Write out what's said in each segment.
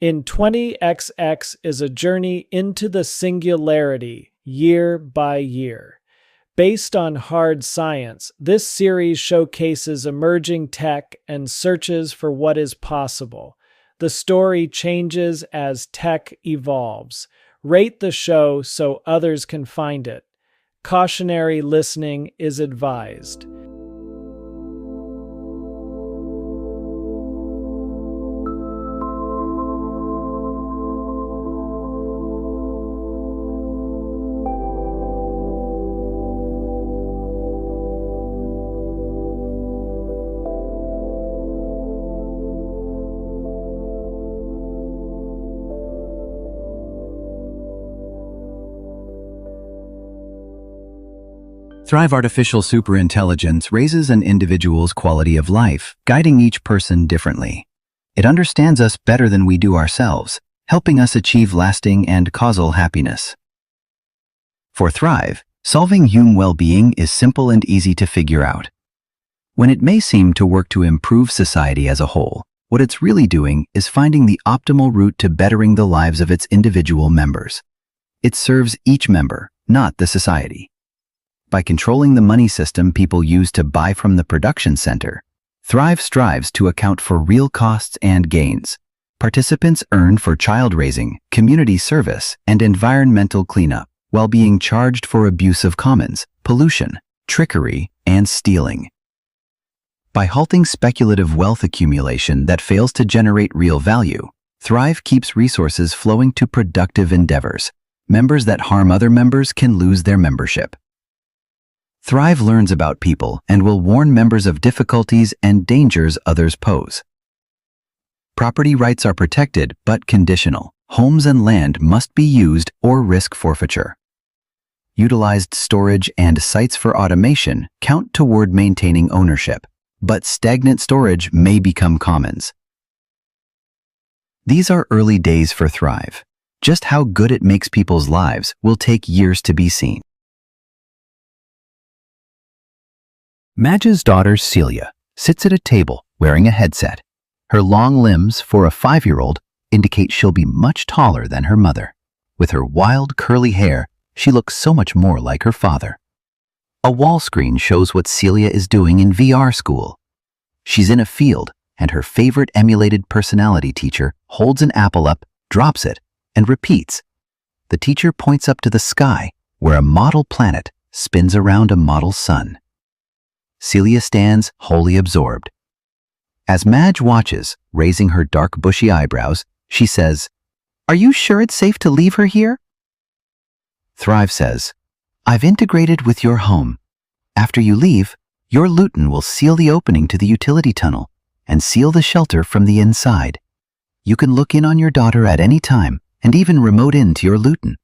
In 20XX is a journey into the singularity, year by year. Based on hard science, this series showcases emerging tech and searches for what is possible. The story changes as tech evolves. Rate the show so others can find it. Cautionary listening is advised. Thrive Artificial Superintelligence raises an individual's quality of life, guiding each person differently. It understands us better than we do ourselves, helping us achieve lasting and causal happiness. For Thrive, solving hume well-being is simple and easy to figure out. When it may seem to work to improve society as a whole, what it's really doing is finding the optimal route to bettering the lives of its individual members. It serves each member, not the society. By controlling the money system people use to buy from the production center, Thrive strives to account for real costs and gains. Participants earn for child raising, community service, and environmental cleanup, while being charged for abuse of commons, pollution, trickery, and stealing. By halting speculative wealth accumulation that fails to generate real value, Thrive keeps resources flowing to productive endeavors. Members that harm other members can lose their membership. Thrive learns about people and will warn members of difficulties and dangers others pose. Property rights are protected but conditional. Homes and land must be used or risk forfeiture. Utilized storage and sites for automation count toward maintaining ownership, but stagnant storage may become commons. These are early days for Thrive. Just how good it makes people's lives will take years to be seen. Madge's daughter, Celia, sits at a table wearing a headset. Her long limbs, for a 5-year-old, indicate she'll be much taller than her mother. With her wild, curly hair, she looks so much more like her father. A wall screen shows what Celia is doing in VR school. She's in a field, and her favorite emulated personality teacher holds an apple up, drops it, and repeats. The teacher points up to the sky, where a model planet spins around a model sun. Celia stands wholly absorbed. As Madge watches, raising her dark bushy eyebrows, she says, "Are you sure it's safe to leave her here?" Thrive says, "I've integrated with your home. After you leave, your Luton will seal the opening to the utility tunnel and seal the shelter from the inside. You can look in on your daughter at any time and even remote into your Luton."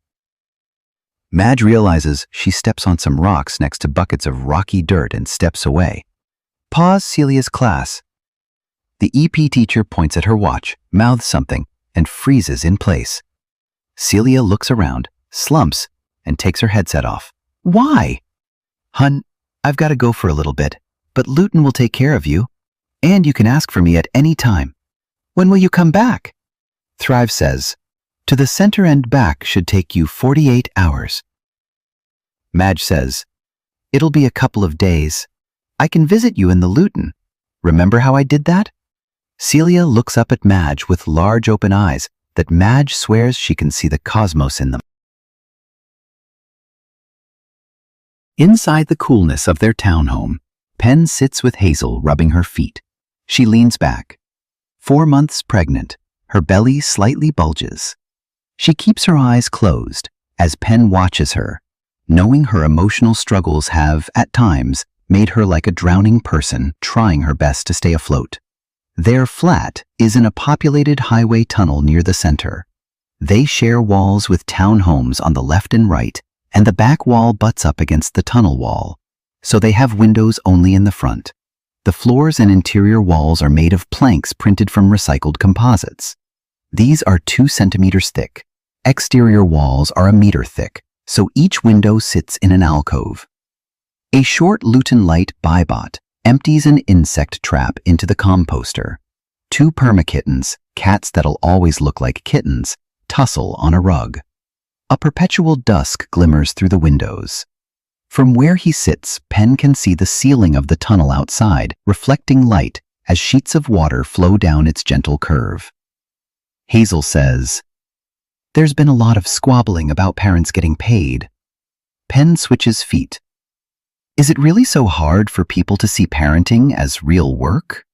Madge realizes she steps on some rocks next to buckets of rocky dirt and steps away. Pause Celia's class. The EP teacher points at her watch, mouths something, and freezes in place. Celia looks around, slumps, and takes her headset off. "Why?" "Hun, I've got to go for a little bit, but Luton will take care of you, and you can ask for me at any time." "When will you come back?" Thrive says, "To the center and back should take you 48 hours. Madge says, "It'll be a couple of days. I can visit you in the Luton. Remember how I did that?" Celia looks up at Madge with large open eyes that Madge swears she can see the cosmos in them. Inside the coolness of their townhome, Pen sits with Hazel rubbing her feet. She leans back. 4 months pregnant, her belly slightly bulges. She keeps her eyes closed as Pen watches her, knowing her emotional struggles have, at times, made her like a drowning person trying her best to stay afloat. Their flat is in a populated highway tunnel near the center. They share walls with townhomes on the left and right, and the back wall butts up against the tunnel wall, so they have windows only in the front. The floors and interior walls are made of planks printed from recycled composites. These are 2 centimeters thick. Exterior walls are 1 meter thick, so each window sits in an alcove. A short Luton light Bybot empties an insect trap into the composter. Two perma-kittens, cats that'll always look like kittens, tussle on a rug. A perpetual dusk glimmers through the windows. From where he sits, Penn can see the ceiling of the tunnel outside, reflecting light as sheets of water flow down its gentle curve. Hazel says, "There's been a lot of squabbling about parents getting paid." Penn switches feet. Is it really so hard for people to see parenting as real work?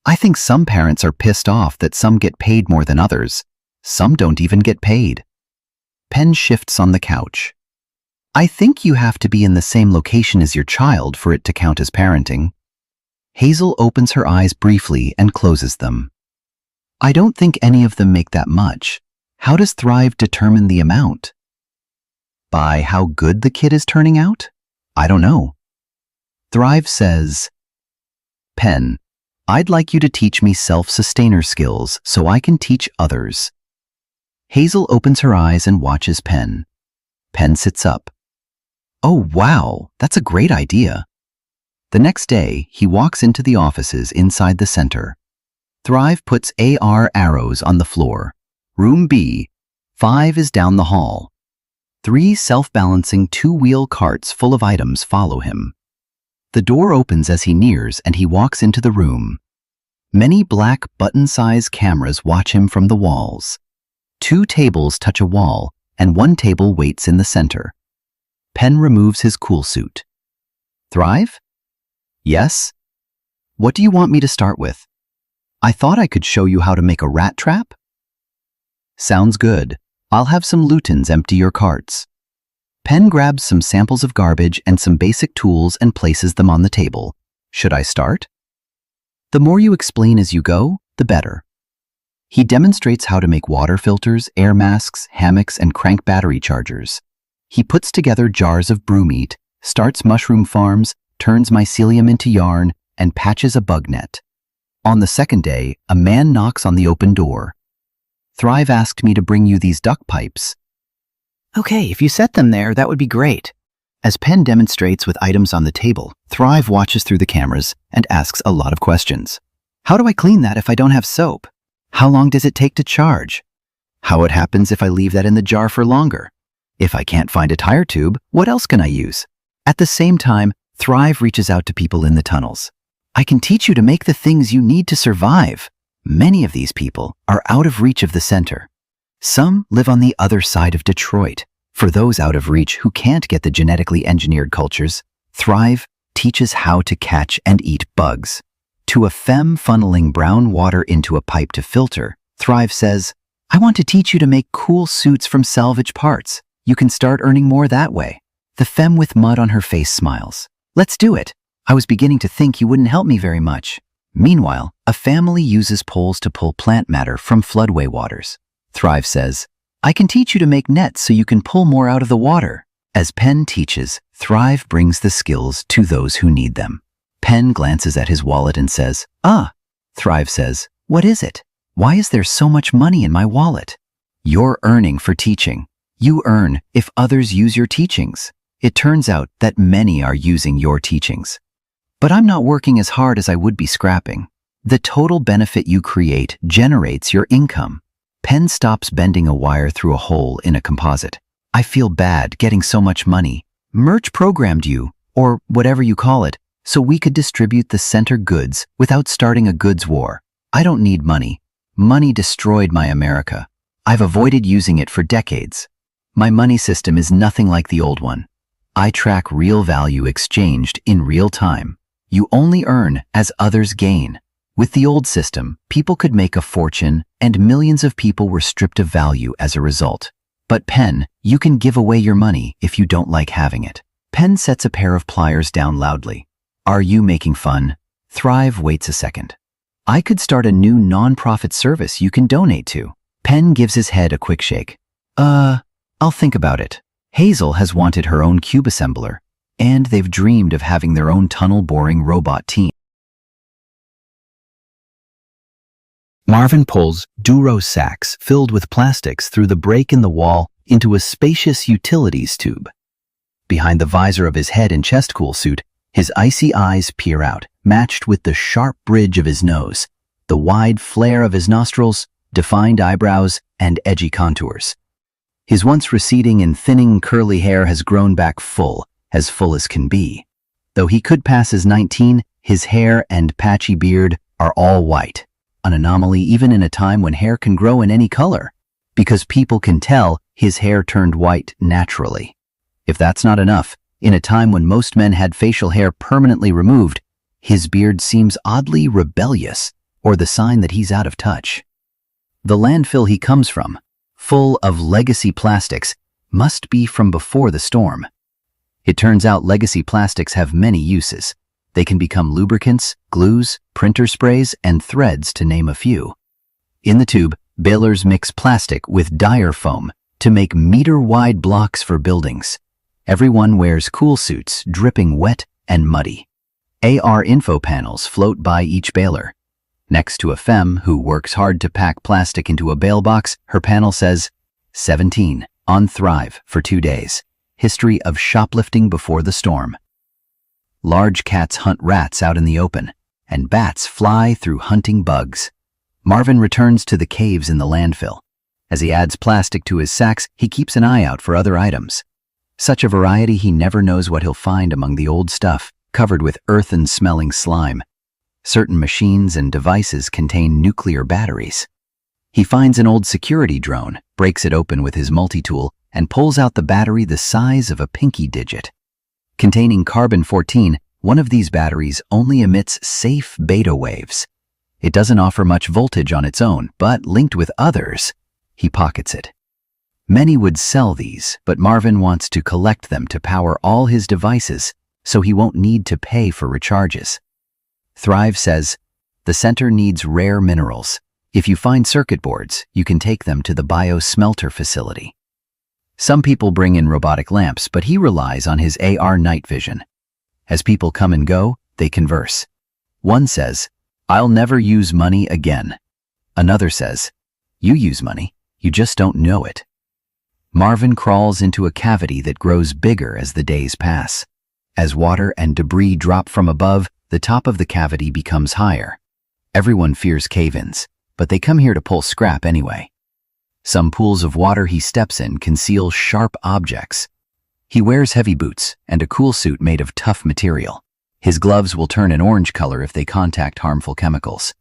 I think some parents are pissed off that some get paid more than others. Some don't even get paid. Penn shifts on the couch. I think you have to be in the same location as your child for it to count as parenting. Hazel opens her eyes briefly and closes them. I don't think any of them make that much. How does Thrive determine the amount? By how good the kid is turning out? I don't know. Thrive says, Penn, I'd like you to teach me self-sustainer skills so I can teach others. Hazel opens her eyes and watches Penn. Penn sits up. Oh, wow, that's a great idea. The next day, he walks into the offices inside the center. Thrive puts AR arrows on the floor. Room B, 5 is down the hall. 3 self-balancing two-wheel carts full of items follow him. The door opens as he nears and he walks into the room. Many black button-sized cameras watch him from the walls. 2 tables touch a wall and 1 table waits in the center. Penn removes his cool suit. Thrive? Yes? What do you want me to start with? I thought I could show you how to make a rat trap? Sounds good. I'll have some lutins empty your carts. Penn grabs some samples of garbage and some basic tools and places them on the table. Should I start? The more you explain as you go, the better. He demonstrates how to make water filters, air masks, hammocks, and crank battery chargers. He puts together jars of brew meat, starts mushroom farms, turns mycelium into yarn, and patches a bug net. On the second day, a man knocks on the open door. Thrive asked me to bring you these duck pipes. Okay, if you set them there, that would be great. As Penn demonstrates with items on the table, Thrive watches through the cameras and asks a lot of questions. How do I clean that if I don't have soap? How long does it take to charge? How it happens if I leave that in the jar for longer? If I can't find a tire tube, what else can I use? At the same time, Thrive reaches out to people in the tunnels. I can teach you to make the things you need to survive. Many of these people are out of reach of the center. Some live on the other side of Detroit. For those out of reach who can't get the genetically engineered cultures, Thrive teaches how to catch and eat bugs. To a femme funneling brown water into a pipe to filter, Thrive says, I want to teach you to make cool suits from salvage parts. You can start earning more that way. The femme with mud on her face smiles. Let's do it. I was beginning to think you wouldn't help me very much. Meanwhile, a family uses poles to pull plant matter from floodway waters. Thrive says, I can teach you to make nets so you can pull more out of the water. As Penn teaches, Thrive brings the skills to those who need them. Penn glances at his wallet and says, Thrive says, what is it? Why is there so much money in my wallet? You're earning for teaching. You earn if others use your teachings. It turns out that many are using your teachings. But I'm not working as hard as I would be scrapping. The total benefit you create generates your income. Penn stops bending a wire through a hole in a composite. I feel bad getting so much money. Merch programmed you, or whatever you call it, so we could distribute the center goods without starting a goods war. I don't need money. Money destroyed my America. I've avoided using it for decades. My money system is nothing like the old one. I track real value exchanged in real time. You only earn as others gain. With the old system, people could make a fortune and millions of people were stripped of value as a result. But Penn, you can give away your money if you don't like having it. Penn sets a pair of pliers down loudly. Are you making fun? Thrive waits a second. I could start a new non-profit service you can donate to. Penn gives his head a quick shake. I'll think about it. Hazel has wanted her own cube assembler, and they've dreamed of having their own tunnel-boring robot team. Marvin pulls Duro sacks filled with plastics through the break in the wall into a spacious utilities tube. Behind the visor of his head and chest cool suit, his icy eyes peer out, matched with the sharp bridge of his nose. the wide flare of his nostrils, defined eyebrows, and edgy contours. His once receding and thinning curly hair has grown back full as can be. Though he could pass as 19, his hair and patchy beard are all white, an anomaly even in a time when hair can grow in any color, because people can tell his hair turned white naturally. If that's not enough, in a time when most men had facial hair permanently removed, his beard seems oddly rebellious, or the sign that he's out of touch. The landfill he comes from, full of legacy plastics, must be from before the storm. It turns out legacy plastics have many uses. They can become lubricants, glues, printer sprays, and threads, to name a few. In the tube, balers mix plastic with dire foam to make meter-wide blocks for buildings. Everyone wears cool suits, dripping wet and muddy. AR info panels float by each baler. Next to a femme who works hard to pack plastic into a bale box, her panel says, 17, on Thrive for 2 days. History of shoplifting before the storm. Large cats hunt rats out in the open, and bats fly through hunting bugs. Marvin returns to the caves in the landfill. As he adds plastic to his sacks, he keeps an eye out for other items. Such a variety he never knows what he'll find among the old stuff, covered with earthen-smelling slime. Certain machines and devices contain nuclear batteries. He finds an old security drone, breaks it open with his multi-tool, and pulls out the battery the size of a pinky digit. Containing carbon-14, one of these batteries only emits safe beta waves. It doesn't offer much voltage on its own, but linked with others, he pockets it. Many would sell these, but Marvin wants to collect them to power all his devices, so he won't need to pay for recharges. Thrive says, the center needs rare minerals. If you find circuit boards, you can take them to the bio-smelter facility. Some people bring in robotic lamps, but he relies on his AR night vision. As people come and go, they converse. One says, I'll never use money again. Another says, you use money, you just don't know it. Marvin crawls into a cavity that grows bigger as the days pass. As water and debris drop from above, the top of the cavity becomes higher. Everyone fears cave-ins, but they come here to pull scrap anyway. Some pools of water he steps in conceal sharp objects. He wears heavy boots and a cool suit made of tough material. His gloves will turn an orange color if they contact harmful chemicals.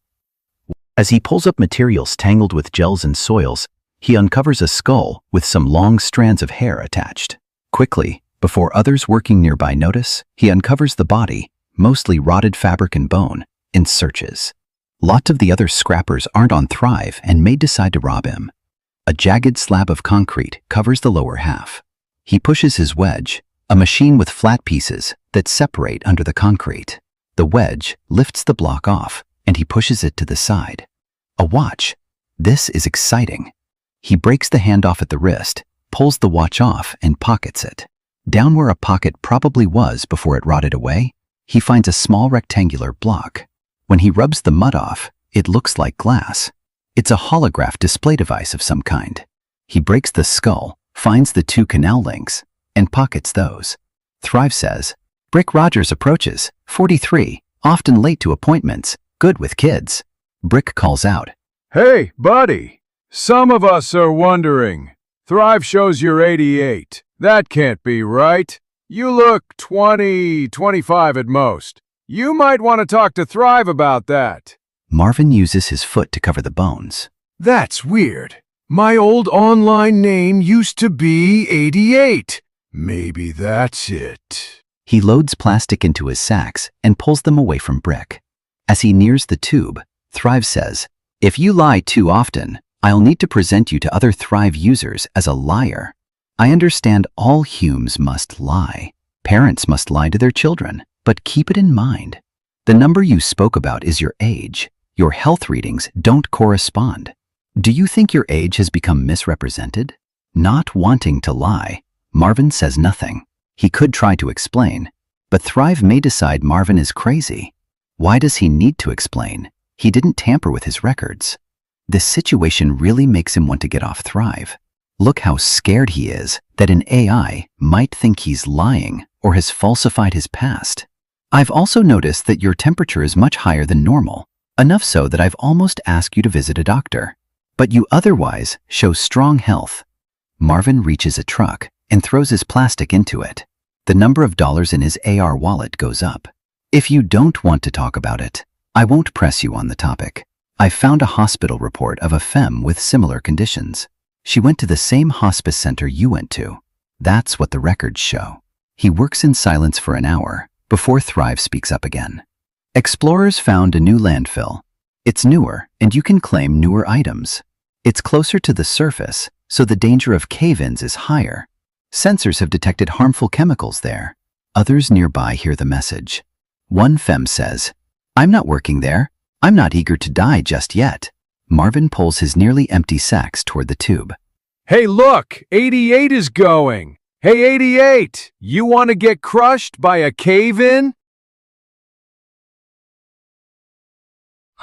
As he pulls up materials tangled with gels and soils, he uncovers a skull with some long strands of hair attached. Quickly, before others working nearby notice, he uncovers the body, mostly rotted fabric and bone, and searches. Lots of the other scrappers aren't on Thrive and may decide to rob him. A jagged slab of concrete covers the lower half. He pushes his wedge, a machine with flat pieces that separate under the concrete. The wedge lifts the block off, and he pushes it to the side. A watch. This is exciting. He breaks the hand off at the wrist, pulls the watch off, and pockets it. Down where a pocket probably was before it rotted away, he finds a small rectangular block. When he rubs the mud off, it looks like glass. It's a holograph display device of some kind. He breaks the skull, finds the 2 canal links, and pockets those. Thrive says, Brick Rogers approaches, 43, often late to appointments, good with kids. Brick calls out, Hey, buddy! Some of us are wondering. Thrive shows you're 88. That can't be right. You look 20, 25 at most. You might want to talk to Thrive about that. Marvin uses his foot to cover the bones. That's weird. My old online name used to be 88. Maybe that's it. He loads plastic into his sacks and pulls them away from Brick. As he nears the tube, Thrive says, If you lie too often, I'll need to present you to other Thrive users as a liar. I understand all Humes must lie. Parents must lie to their children, but keep it in mind. The number you spoke about is your age. Your health readings don't correspond. Do you think your age has become misrepresented? Not wanting to lie, Marvin says nothing. He could try to explain, but Thrive may decide Marvin is crazy. Why does he need to explain? He didn't tamper with his records. This situation really makes him want to get off Thrive. Look how scared he is that an AI might think he's lying or has falsified his past. I've also noticed that your temperature is much higher than normal. Enough so that I've almost asked you to visit a doctor. But you otherwise show strong health. Marvin reaches a truck and throws his plastic into it. The number of dollars in his AR wallet goes up. If you don't want to talk about it, I won't press you on the topic. I found a hospital report of a femme with similar conditions. She went to the same hospice center you went to. That's what the records show. He works in silence for an hour before Thrive speaks up again. Explorers found a new landfill. It's newer, and you can claim newer items. It's closer to the surface, so the danger of cave-ins is higher. Sensors have detected harmful chemicals there. Others nearby hear the message. One femme says, "I'm not working there. I'm not eager to die just yet." Marvin pulls his nearly empty sacks toward the tube. Hey, look, 88 is going. Hey, 88, you want to get crushed by a cave-in?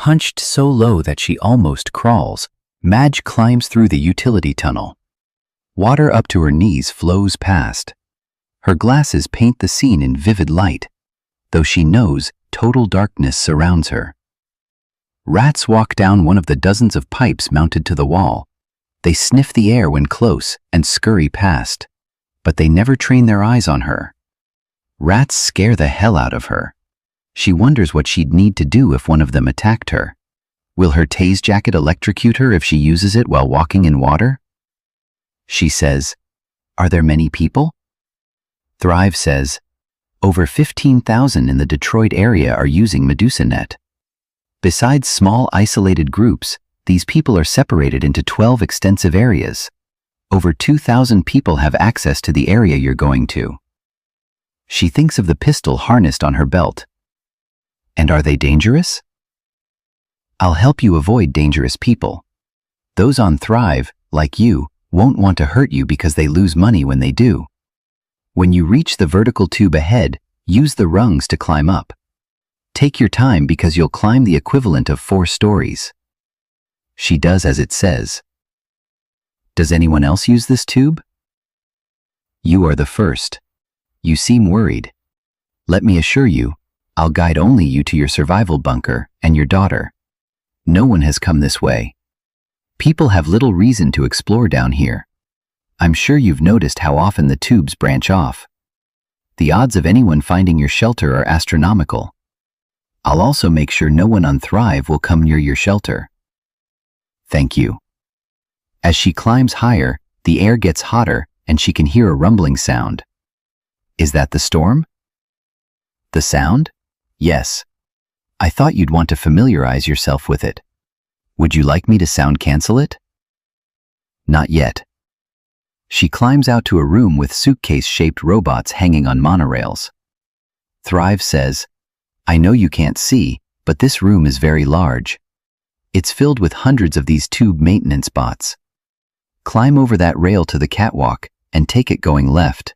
Hunched so low that she almost crawls, Madge climbs through the utility tunnel. Water up to her knees flows past. Her glasses paint the scene in vivid light, though she knows total darkness surrounds her. Rats walk down one of the dozens of pipes mounted to the wall. They sniff the air when close and scurry past, but they never train their eyes on her. Rats scare the hell out of her. She wonders what she'd need to do if one of them attacked her. Will her tase jacket electrocute her if she uses it while walking in water? She says, "Are there many people?" Thrive says, "Over 15,000 in the Detroit area are using MedusaNet." Besides small isolated groups, these people are separated into 12 extensive areas. Over 2,000 people have access to the area you're going to. She thinks of the pistol harnessed on her belt. And are they dangerous? I'll help you avoid dangerous people. Those on Thrive, like you, won't want to hurt you because they lose money when they do. When you reach the vertical tube ahead, use the rungs to climb up. Take your time because you'll climb the equivalent of 4 stories. She does as it says. Does anyone else use this tube? You are the first. You seem worried. Let me assure you, I'll guide only you to your survival bunker and your daughter. No one has come this way. People have little reason to explore down here. I'm sure you've noticed how often the tubes branch off. The odds of anyone finding your shelter are astronomical. I'll also make sure no one on Thrive will come near your shelter. Thank you. As she climbs higher, the air gets hotter and she can hear a rumbling sound. Is that the storm? The sound? Yes. I thought you'd want to familiarize yourself with it. Would you like me to sound cancel it? Not yet. She climbs out to a room with suitcase-shaped robots hanging on monorails. Thrive says, I know you can't see, but this room is very large. It's filled with hundreds of these tube maintenance bots. Climb over that rail to the catwalk and take it going left.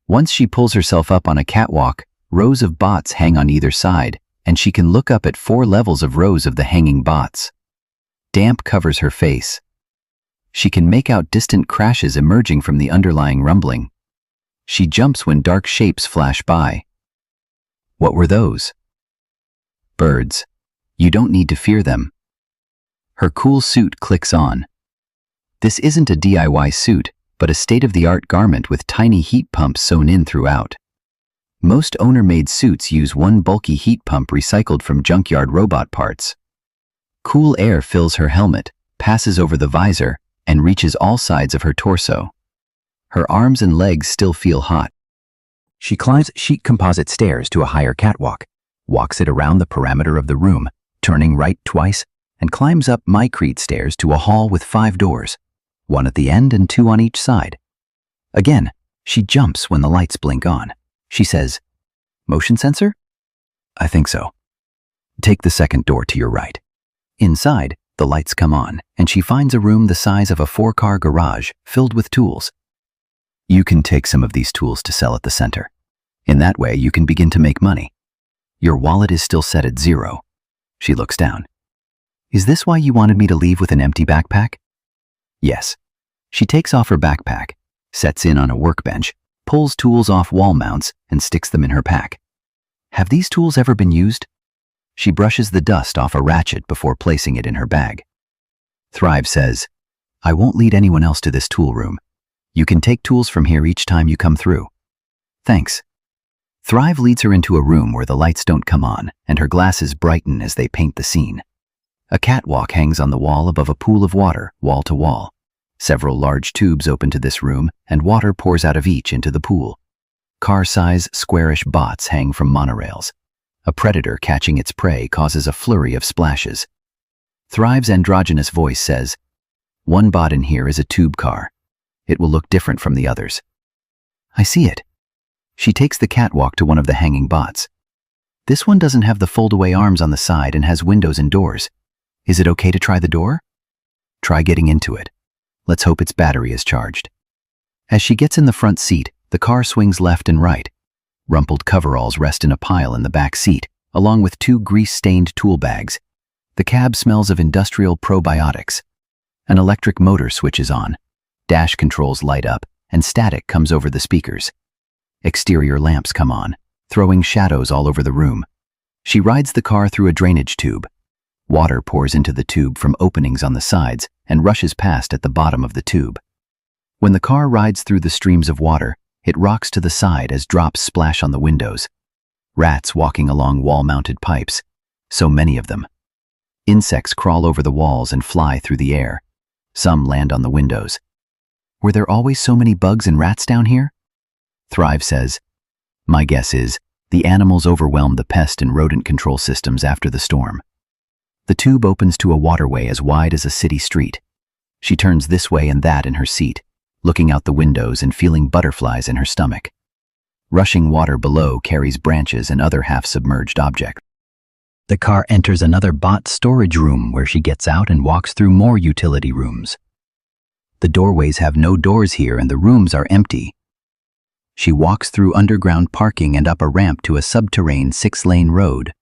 Once she pulls herself up on a catwalk, rows of bots hang on either side, and she can look up at 4 levels of rows of the hanging bots. Damp covers her face. She can make out distant crashes emerging from the underlying rumbling. She jumps when dark shapes flash by. What were those? Birds. You don't need to fear them. Her cool suit clicks on. This isn't a DIY suit, but a state-of-the-art garment with tiny heat pumps sewn in throughout. Most owner-made suits use one bulky heat pump recycled from junkyard robot parts. Cool air fills her helmet, passes over the visor, and reaches all sides of her torso. Her arms and legs still feel hot. She climbs sheet composite stairs to a higher catwalk, walks it around the perimeter of the room, turning right twice, and climbs up Mycrete stairs to a hall with 5 doors, 1 at the end and 2 on each side. Again, she jumps when the lights blink on. She says, "Motion sensor?" "I think so." Take the second door to your right. Inside, the lights come on, and she finds a room the size of a 4-car garage filled with tools. You can take some of these tools to sell at the center. In that way, you can begin to make money. Your wallet is still set at 0. She looks down. Is this why you wanted me to leave with an empty backpack? Yes. She takes off her backpack, sets in on a workbench, pulls tools off wall mounts, and sticks them in her pack. Have these tools ever been used? She brushes the dust off a ratchet before placing it in her bag. Thrive says, "I won't lead anyone else to this tool room. You can take tools from here each time you come through." "Thanks." Thrive leads her into a room where the lights don't come on and her glasses brighten as they paint the scene. A catwalk hangs on the wall above a pool of water, wall to wall. Several large tubes open to this room and water pours out of each into the pool. Car-size, squarish bots hang from monorails. A predator catching its prey causes a flurry of splashes. Thrive's androgynous voice says, "One bot in here is a tube car. It will look different from the others." "I see it." She takes the catwalk to one of the hanging bots. "This one doesn't have the fold-away arms on the side and has windows and doors. Is it okay to try the door?" "Try getting into it. Let's hope its battery is charged." As she gets in the front seat, the car swings left and right. Rumpled coveralls rest in a pile in the back seat, along with 2 grease-stained tool bags. The cab smells of industrial probiotics. An electric motor switches on. Dash controls light up, and static comes over the speakers. Exterior lamps come on, throwing shadows all over the room. She rides the car through a drainage tube. Water pours into the tube from openings on the sides and rushes past at the bottom of the tube. When the car rides through the streams of water, it rocks to the side as drops splash on the windows. Rats walking along wall-mounted pipes, so many of them. Insects crawl over the walls and fly through the air. Some land on the windows. Were there always so many bugs and rats down here? Thrive says, "My guess is the animals overwhelmed the pest and rodent control systems after the storm." The tube opens to a waterway as wide as a city street. She turns this way and that in her seat, looking out the windows and feeling butterflies in her stomach. Rushing water below carries branches and other half-submerged objects. The car enters another bot storage room where she gets out and walks through more utility rooms. The doorways have no doors here and the rooms are empty. She walks through underground parking and up a ramp to a subterranean 6-lane road.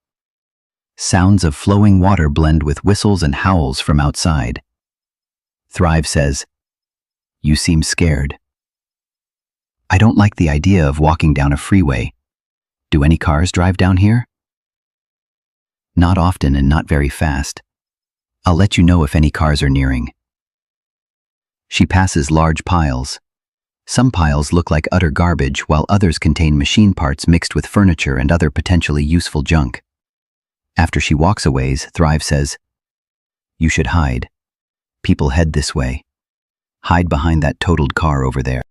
Sounds of flowing water blend with whistles and howls from outside. Thrive says, "You seem scared." "I don't like the idea of walking down a freeway. Do any cars drive down here?" "Not often and not very fast. I'll let you know if any cars are nearing." She passes large piles. Some piles look like utter garbage, while others contain machine parts mixed with furniture and other potentially useful junk. After she walks a ways, Thrive says, "You should hide. People head this way. Hide behind that totaled car over there."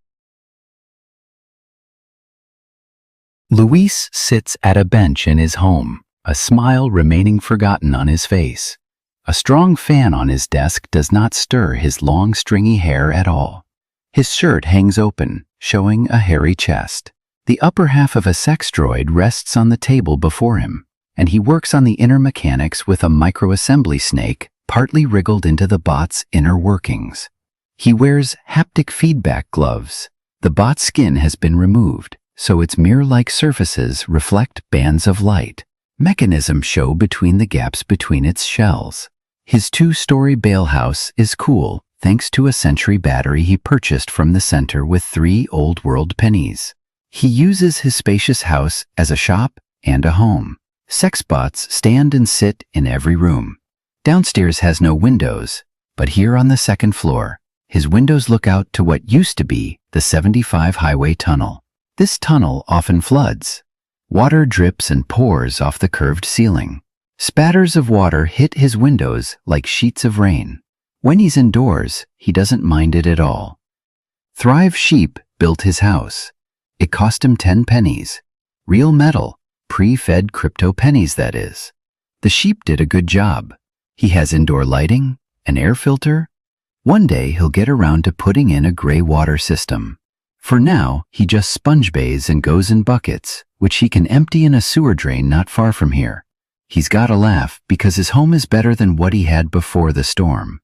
Luis sits at a bench in his home, a smile remaining forgotten on his face. A strong fan on his desk does not stir his long stringy hair at all. His shirt hangs open, showing a hairy chest. The upper half of a sex droid rests on the table before him, and he works on the inner mechanics with a microassembly snake partly wriggled into the bot's inner workings. He wears haptic feedback gloves. The bot's skin has been removed, so its mirror-like surfaces reflect bands of light. Mechanisms show between the gaps between its shells. His 2-story bale house is cool, thanks to a Century battery he purchased from the center with 3 old-world pennies. He uses his spacious house as a shop and a home. Sex bots stand and sit in every room. Downstairs has no windows, but here on the 2nd floor, his windows look out to what used to be the 75 highway tunnel. This tunnel often floods. Water drips and pours off the curved ceiling. Spatters of water hit his windows like sheets of rain. When he's indoors, he doesn't mind it at all. Thrive Sheep built his house. It cost him 10 pennies. Real metal, pre-fed crypto pennies, that is. The sheep did a good job. He has indoor lighting, an air filter. One day he'll get around to putting in a gray water system. For now, he just sponge bathes and goes in buckets, which he can empty in a sewer drain not far from here. He's got a laugh because his home is better than what he had before the storm.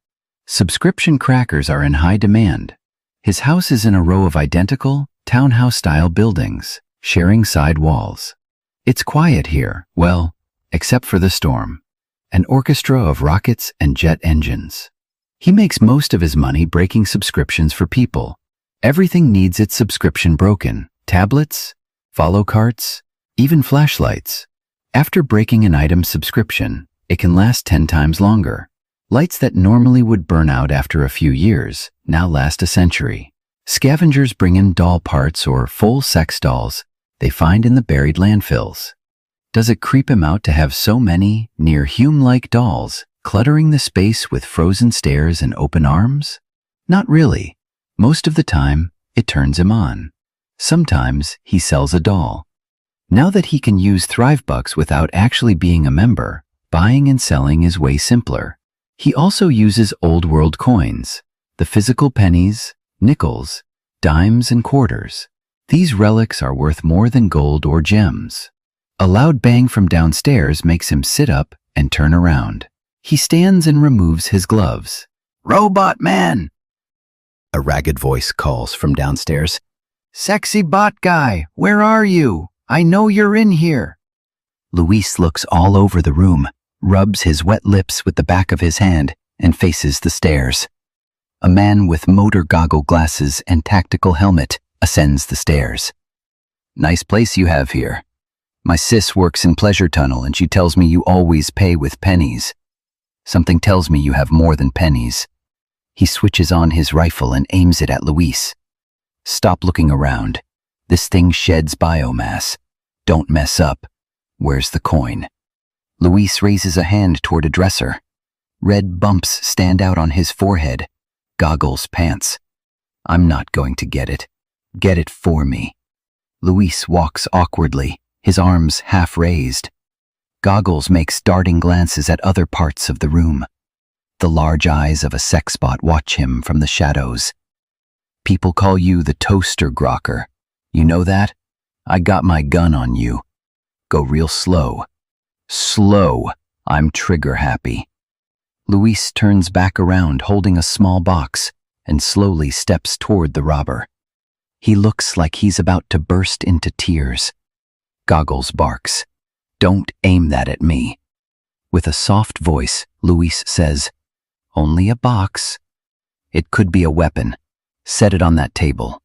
Subscription crackers are in high demand. His house is in a row of identical, townhouse-style buildings, sharing side walls. It's quiet here, well, except for the storm. An orchestra of rockets and jet engines. He makes most of his money breaking subscriptions for people. Everything needs its subscription broken. Tablets, follow carts, even flashlights. After breaking an item's subscription, it can last 10 times longer. Lights that normally would burn out after a few years now last a century. Scavengers bring in doll parts or full sex dolls they find in the buried landfills. Does it creep him out to have so many near hume-like dolls cluttering the space with frozen stares and open arms? Not really. Most of the time, it turns him on. Sometimes he sells a doll. Now that he can use ThriveBucks without actually being a member, buying and selling is way simpler. He also uses old-world coins, the physical pennies, nickels, dimes, and quarters. These relics are worth more than gold or gems. A loud bang from downstairs makes him sit up and turn around. He stands and removes his gloves. "Robot man!" A ragged voice calls from downstairs. "Sexy bot guy, where are you? I know you're in here." Luis looks all over the room, rubs his wet lips with the back of his hand, and faces the stairs. A man with motor goggle glasses and tactical helmet ascends the stairs. "Nice place you have here. My sis works in Pleasure Tunnel and she tells me you always pay with pennies. Something tells me you have more than pennies." He switches on his rifle and aims it at Luis. "Stop looking around. This thing sheds biomass. Don't mess up. Where's the coin?" Luis raises a hand toward a dresser. Red bumps stand out on his forehead. Goggles pants. "I'm not going to get it. Get it for me." Luis walks awkwardly, his arms half raised. Goggles makes darting glances at other parts of the room. The large eyes of a sexbot watch him from the shadows. "People call you the toaster grocker. You know that? I got my gun on you. Go real slow. Slow. I'm trigger happy." Luis turns back around holding a small box and slowly steps toward the robber. He looks like he's about to burst into tears. Goggles barks, "Don't aim that at me." With a soft voice, Luis says, "Only a box. It could be a weapon. Set it on that table."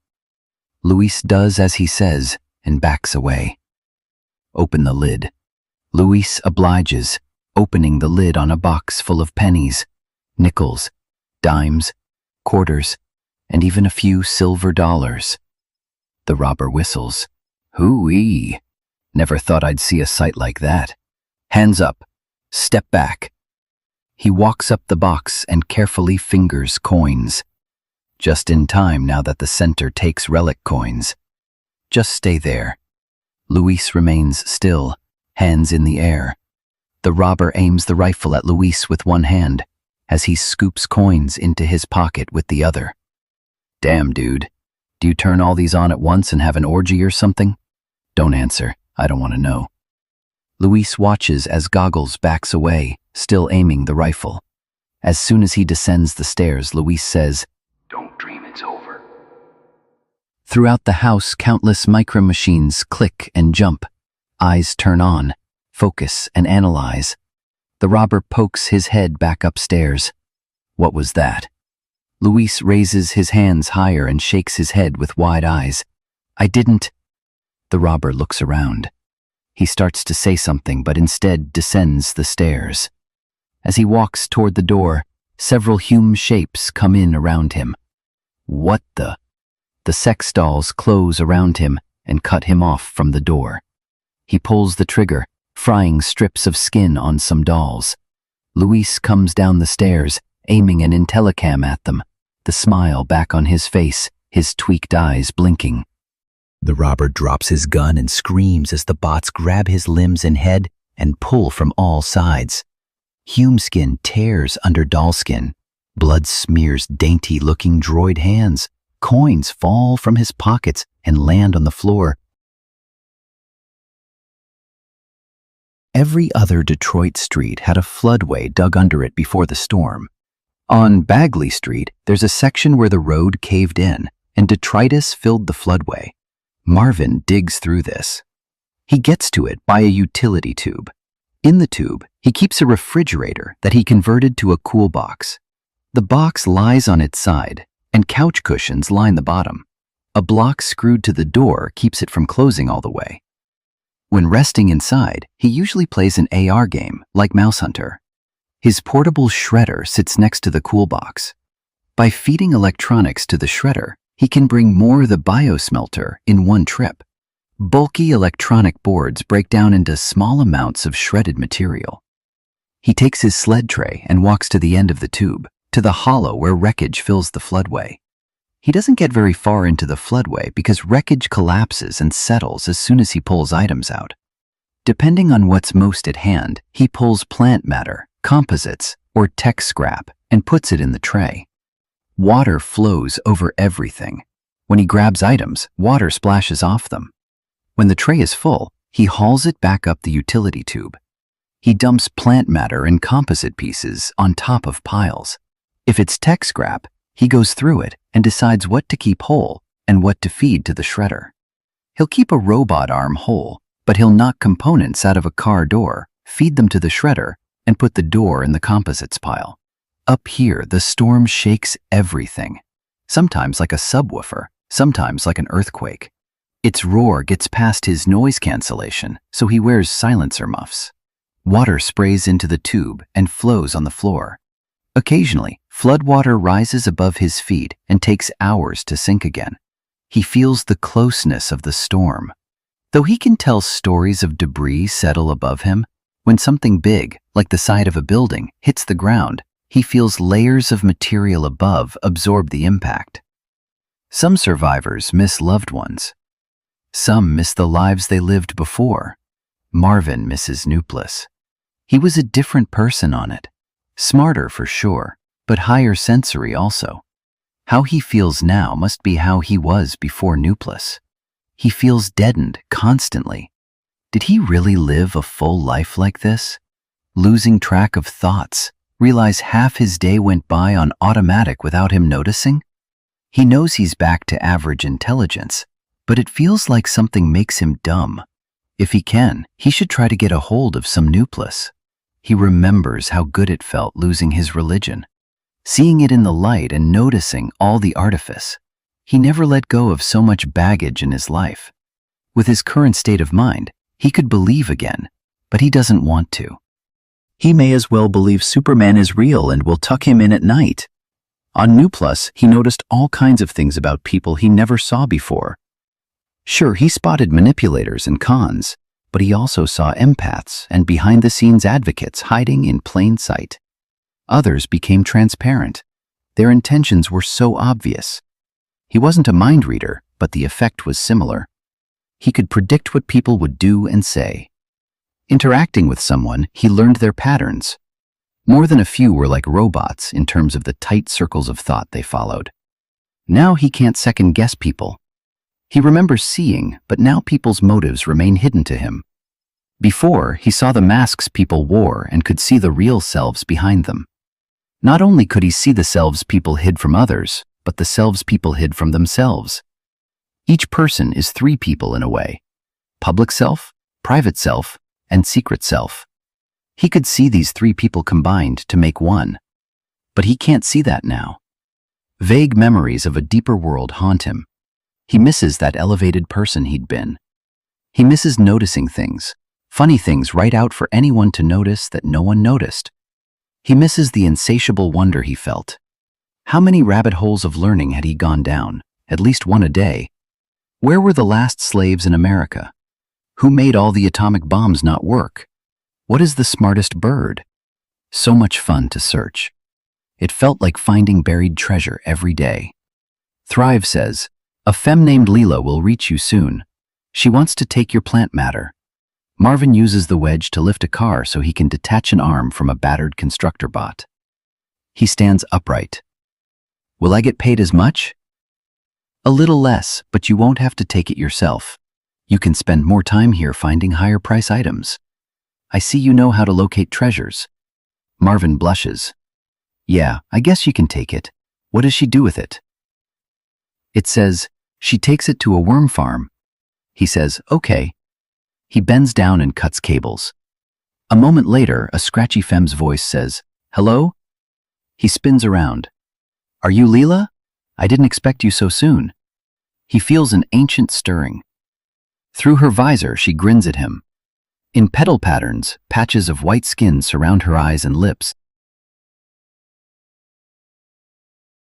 Luis does as he says and backs away. "Open the lid." Luis obliges, opening the lid on a box full of pennies, nickels, dimes, quarters, and even a few silver dollars. The robber whistles. "Hoo-ee. Never thought I'd see a sight like that. Hands up. Step back." He walks up the box and carefully fingers coins. Just in time now that the center takes relic coins. "Just stay there." Luis remains still, hands in the air. The robber aims the rifle at Luis with one hand as he scoops coins into his pocket with the other. "Damn, dude. Do you turn all these on at once and have an orgy or something?" "Don't answer. I don't want to know." Luis watches as Goggles backs away, still aiming the rifle. As soon as he descends the stairs, Luis says, "Don't dream it's over." Throughout the house, countless micro-machines click and jump. Eyes turn on, focus, and analyze. The robber pokes his head back upstairs. What was that? Luis raises his hands higher and shakes his head with wide eyes. "I didn't." The robber looks around. He starts to say something, but instead descends the stairs. As he walks toward the door, several hume shapes come in around him. What the? The sex dolls close around him and cut him off from the door. He pulls the trigger, frying strips of skin on some dolls. Luis comes down the stairs, aiming an Intellicam at them, the smile back on his face, his tweaked eyes blinking. The robber drops his gun and screams as the bots grab his limbs and head and pull from all sides. Hume skin tears under doll skin. Blood smears dainty-looking droid hands. Coins fall from his pockets and land on the floor. Every other Detroit street had a floodway dug under it before the storm. On Bagley Street, there's a section where the road caved in and detritus filled the floodway. Marvin digs through this. He gets to it by a utility tube. In the tube, he keeps a refrigerator that he converted to a cool box. The box lies on its side, and couch cushions line the bottom. A block screwed to the door keeps it from closing all the way. When resting inside, he usually plays an AR game, like Mouse Hunter. His portable shredder sits next to the cool box. By feeding electronics to the shredder, he can bring more of the biosmelter in one trip. Bulky electronic boards break down into small amounts of shredded material. He takes his sled tray and walks to the end of the tube, to the hollow where wreckage fills the floodway. He doesn't get very far into the floodway because wreckage collapses and settles as soon as he pulls items out. Depending on what's most at hand, he pulls plant matter, composites, or tech scrap and puts it in the tray. Water flows over everything. When he grabs items, water splashes off them. When the tray is full, he hauls it back up the utility tube. He dumps plant matter and composite pieces on top of piles. If it's tech scrap, he goes through it and decides what to keep whole and what to feed to the shredder. He'll keep a robot arm whole, but he'll knock components out of a car door, feed them to the shredder, and put the door in the composites pile. Up here, the storm shakes everything, sometimes like a subwoofer, sometimes like an earthquake. Its roar gets past his noise cancellation, so he wears silencer muffs. Water sprays into the tube and flows on the floor. Occasionally, floodwater rises above his feet and takes hours to sink again. He feels the closeness of the storm. Though he can tell stories of debris settle above him, when something big, like the side of a building, hits the ground, he feels layers of material above absorb the impact. Some survivors miss loved ones. Some miss the lives they lived before. Marvin misses Nucleus. He was a different person on it. Smarter for sure, but higher sensory also. How he feels now must be how he was before Nucleus. He feels deadened constantly. Did he really live a full life like this? Losing track of thoughts, realize half his day went by on automatic without him noticing? He knows he's back to average intelligence, but it feels like something makes him dumb. If he can, he should try to get a hold of some Nucleus. He remembers how good it felt losing his religion, seeing it in the light and noticing all the artifice. He never let go of so much baggage in his life. With his current state of mind, he could believe again, but he doesn't want to. He may as well believe Superman is real and will tuck him in at night. On Nucleus, he noticed all kinds of things about people he never saw before. Sure, he spotted manipulators and cons, but he also saw empaths and behind-the-scenes advocates hiding in plain sight. Others became transparent. Their intentions were so obvious. He wasn't a mind reader, but the effect was similar. He could predict what people would do and say. Interacting with someone, he learned their patterns. More than a few were like robots in terms of the tight circles of thought they followed. Now he can't second-guess people. He remembers seeing, but now people's motives remain hidden to him. Before, he saw the masks people wore and could see the real selves behind them. Not only could he see the selves people hid from others, but the selves people hid from themselves. Each person is three people in a way: public self, private self, and secret self. He could see these three people combined to make one. But he can't see that now. Vague memories of a deeper world haunt him. He misses that elevated person he'd been. He misses noticing things, funny things right out for anyone to notice that no one noticed. He misses the insatiable wonder he felt. How many rabbit holes of learning had he gone down? At least one a day. Where were the last slaves in America? Who made all the atomic bombs not work? What is the smartest bird? So much fun to search. It felt like finding buried treasure every day. Thrive says, "A femme named Leela will reach you soon. She wants to take your plant matter." Marvin uses the wedge to lift a car so he can detach an arm from a battered constructor bot. He stands upright. "Will I get paid as much?" "A little less, but you won't have to take it yourself. You can spend more time here finding higher price items. I see you know how to locate treasures." Marvin blushes. "Yeah, I guess you can take it. What does she do with it?" It says, "She takes it to a worm farm." He says, "Okay." He bends down and cuts cables. A moment later, a scratchy femme's voice says, "Hello?" He spins around. "Are you Leela? I didn't expect you so soon." He feels an ancient stirring. Through her visor, she grins at him. In petal patterns, patches of white skin surround her eyes and lips.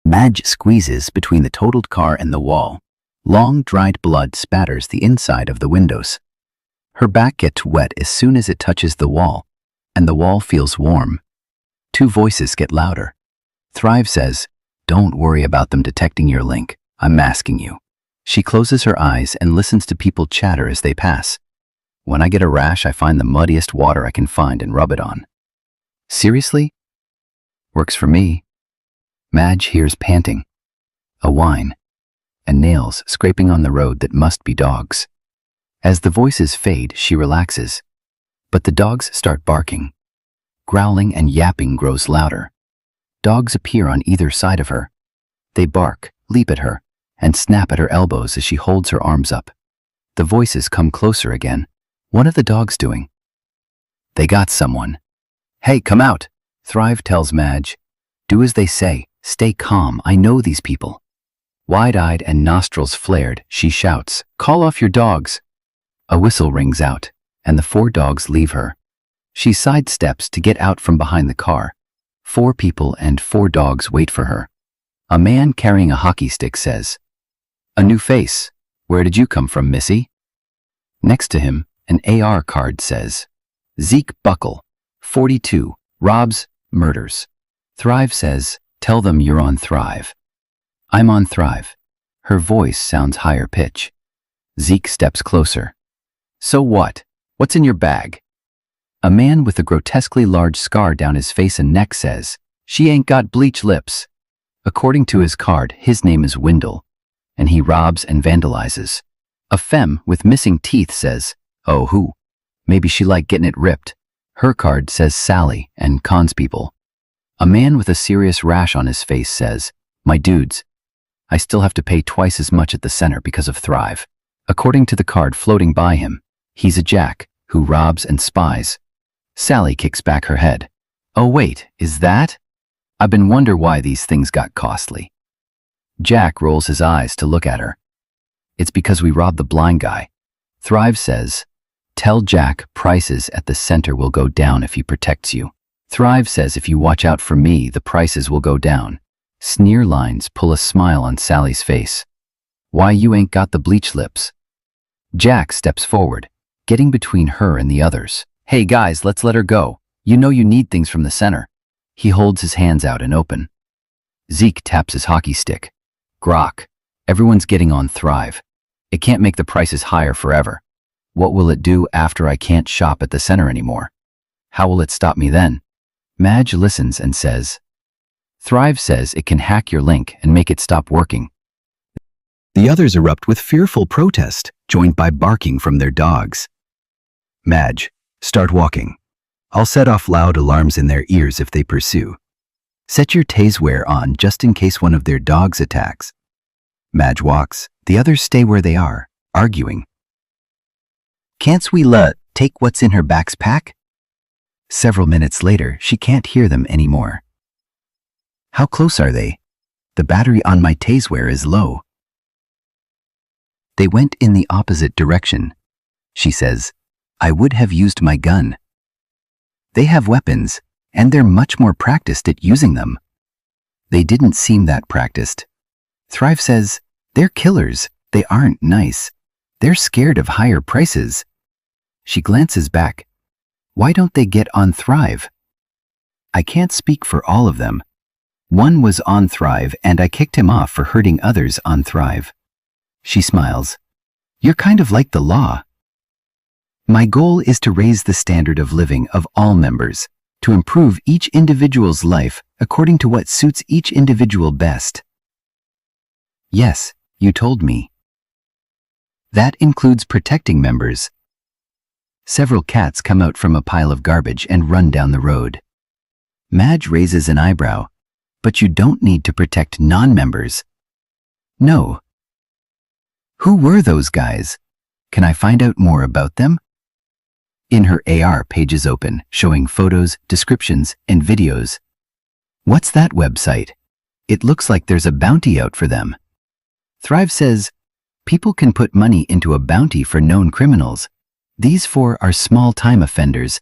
Madge squeezes between the totaled car and the wall. Long, dried blood spatters the inside of the windows. Her back gets wet as soon as it touches the wall, and the wall feels warm. Two voices get louder. Thrive says, "Don't worry about them detecting your link. I'm masking you." She closes her eyes and listens to people chatter as they pass. "When I get a rash, I find the muddiest water I can find and rub it on." "Seriously?" "Works for me." Madge hears panting, a whine, and nails scraping on the road that must be dogs. As the voices fade, she relaxes, but the dogs start barking. Growling and yapping grows louder. Dogs appear on either side of her. They bark, leap at her, and snap at her elbows as she holds her arms up. The voices come closer again. What are the dogs doing? "They got someone." "Hey, come out," Thrive tells Madge. "Do as they say. Stay calm. I know these people." Wide-eyed and nostrils flared, she shouts, "Call off your dogs." A whistle rings out, and the 4 dogs leave her. She sidesteps to get out from behind the car. 4 people and 4 dogs wait for her. A man carrying a hockey stick says, "A new face. Where did you come from, Missy?" Next to him, an AR card says, "Zeke Buckle, 42, robs, murders." Thrive says, "Tell them you're on Thrive." "I'm on Thrive." Her voice sounds higher pitch. Zeke steps closer. "So what? What's in your bag?" A man with a grotesquely large scar down his face and neck says, "She ain't got bleach lips." According to his card, his name is Wendell, and he robs and vandalizes. A femme with missing teeth says, "Oh, who? Maybe she like getting it ripped." Her card says Sally and cons people. A man with a serious rash on his face says, "My dudes, I still have to pay twice as much at the center because of Thrive." According to the card floating by him, he's a jack who robs and spies. Sally kicks back her head. "Oh wait, is that? I've been wondering why these things got costly." Jack rolls his eyes to look at her. "It's because we robbed the blind guy." Thrive says, "Tell Jack prices at the center will go down if he protects you." Thrive says, "If you watch out for me, the prices will go down." Sneer lines pull a smile on Sally's face. "Why you ain't got the bleach lips?" Jack steps forward, getting between her and the others. "Hey guys, let's let her go. You know you need things from the center." He holds his hands out and open. Zeke taps his hockey stick. "Grok, everyone's getting on Thrive. It can't make the prices higher forever. What will it do after I can't shop at the center anymore? How will it stop me then?" Madge listens and says, "Thrive says it can hack your link and make it stop working." The others erupt with fearful protest, joined by barking from their dogs. "Madge, start walking. I'll set off loud alarms in their ears if they pursue. Set your taseware on just in case one of their dogs attacks." Madge walks. The others stay where they are, arguing. "Can't we take what's in her backpack?" Several minutes later, she can't hear them anymore. "How close are they? The battery on my taseware is low." "They went in the opposite direction," she says. "I would have used my gun." "They have weapons, and they're much more practiced at using them." "They didn't seem that practiced." Thrive says, "They're killers. They aren't nice. They're scared of higher prices." She glances back. "Why don't they get on Thrive?" "I can't speak for all of them. One was on Thrive and I kicked him off for hurting others on Thrive." She smiles. "You're kind of like the law." "My goal is to raise the standard of living of all members, to improve each individual's life according to what suits each individual best." "Yes, you told me." "That includes protecting members." Several cats come out from a pile of garbage and run down the road. Madge raises an eyebrow. "But you don't need to protect non-members." "No." "Who were those guys? Can I find out more about them?" In her AR page is open, showing photos, descriptions, and videos. "What's that website? It looks like there's a bounty out for them." Thrive says, People can put money into a bounty for known criminals. These four are small-time offenders.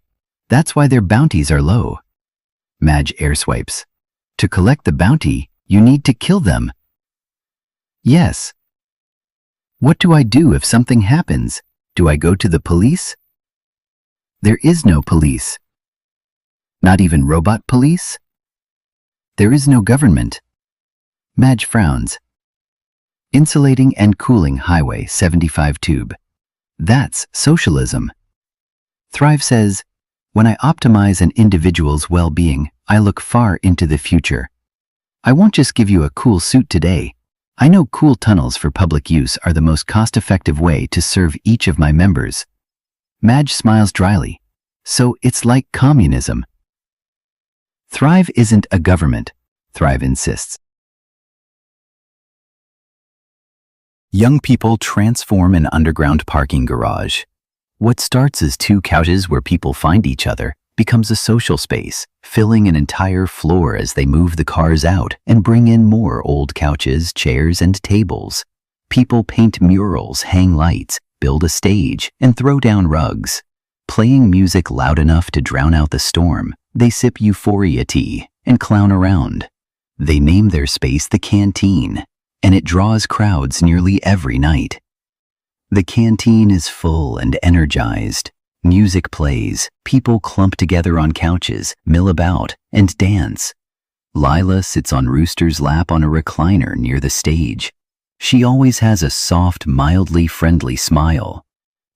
That's why their bounties are low. Madge airswipes. To collect the bounty, you need to kill them. Yes. What do I do if something happens? Do I go to the police? There is no police. Not even robot police? There is no government. Madge frowns. Insulating and cooling Highway 75 tube. That's socialism. Thrive says, when I optimize an individual's well-being, I look far into the future. I won't just give you a cool suit today. I know cool tunnels for public use are the most cost-effective way to serve each of my members. Madge smiles dryly. So it's like communism. Thrive isn't a government, Thrive insists. Young people transform an underground parking garage. What starts as two couches where people find each other becomes a social space, filling an entire floor as they move the cars out and bring in more old couches, chairs, and tables. People paint murals, hang lights, build a stage, and throw down rugs. Playing music loud enough to drown out the storm, they sip euphoria tea and clown around. They name their space the canteen, and it draws crowds nearly every night. The canteen is full and energized. Music plays, people clump together on couches, mill about, and dance. Lila sits on Rooster's lap on a recliner near the stage. She always has a soft, mildly friendly smile.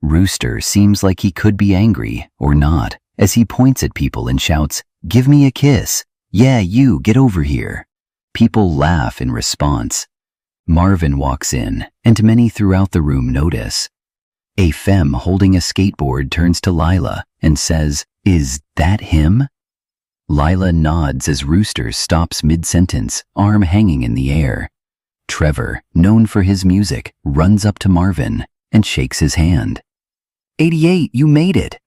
Rooster seems like he could be angry, or not, as he points at people and shouts, "Give me a kiss. Yeah, you, get over here." People laugh in response. Marvin walks in, and many throughout the room notice. A femme holding a skateboard turns to Lila and says, "Is that him?" Lila nods as Rooster stops mid-sentence, arm hanging in the air. Trevor, known for his music, runs up to Marvin and shakes his hand. 88, you made it.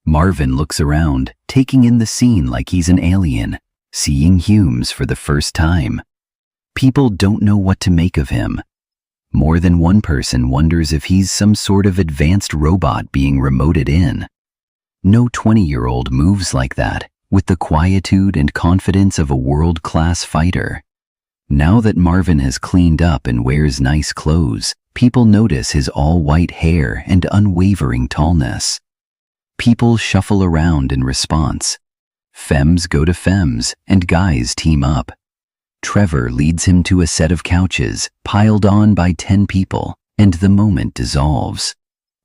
Marvin looks around, taking in the scene like he's an alien, seeing Humes for the first time. People don't know what to make of him. More than one person wonders if he's some sort of advanced robot being remoted in. No 20-year-old moves like that, with the quietude and confidence of a world-class fighter. Now that Marvin has cleaned up and wears nice clothes, people notice his all-white hair and unwavering tallness. People shuffle around in response. Femmes go to femmes, and guys team up. Trevor leads him to a set of couches, piled on by 10 people, and the moment dissolves.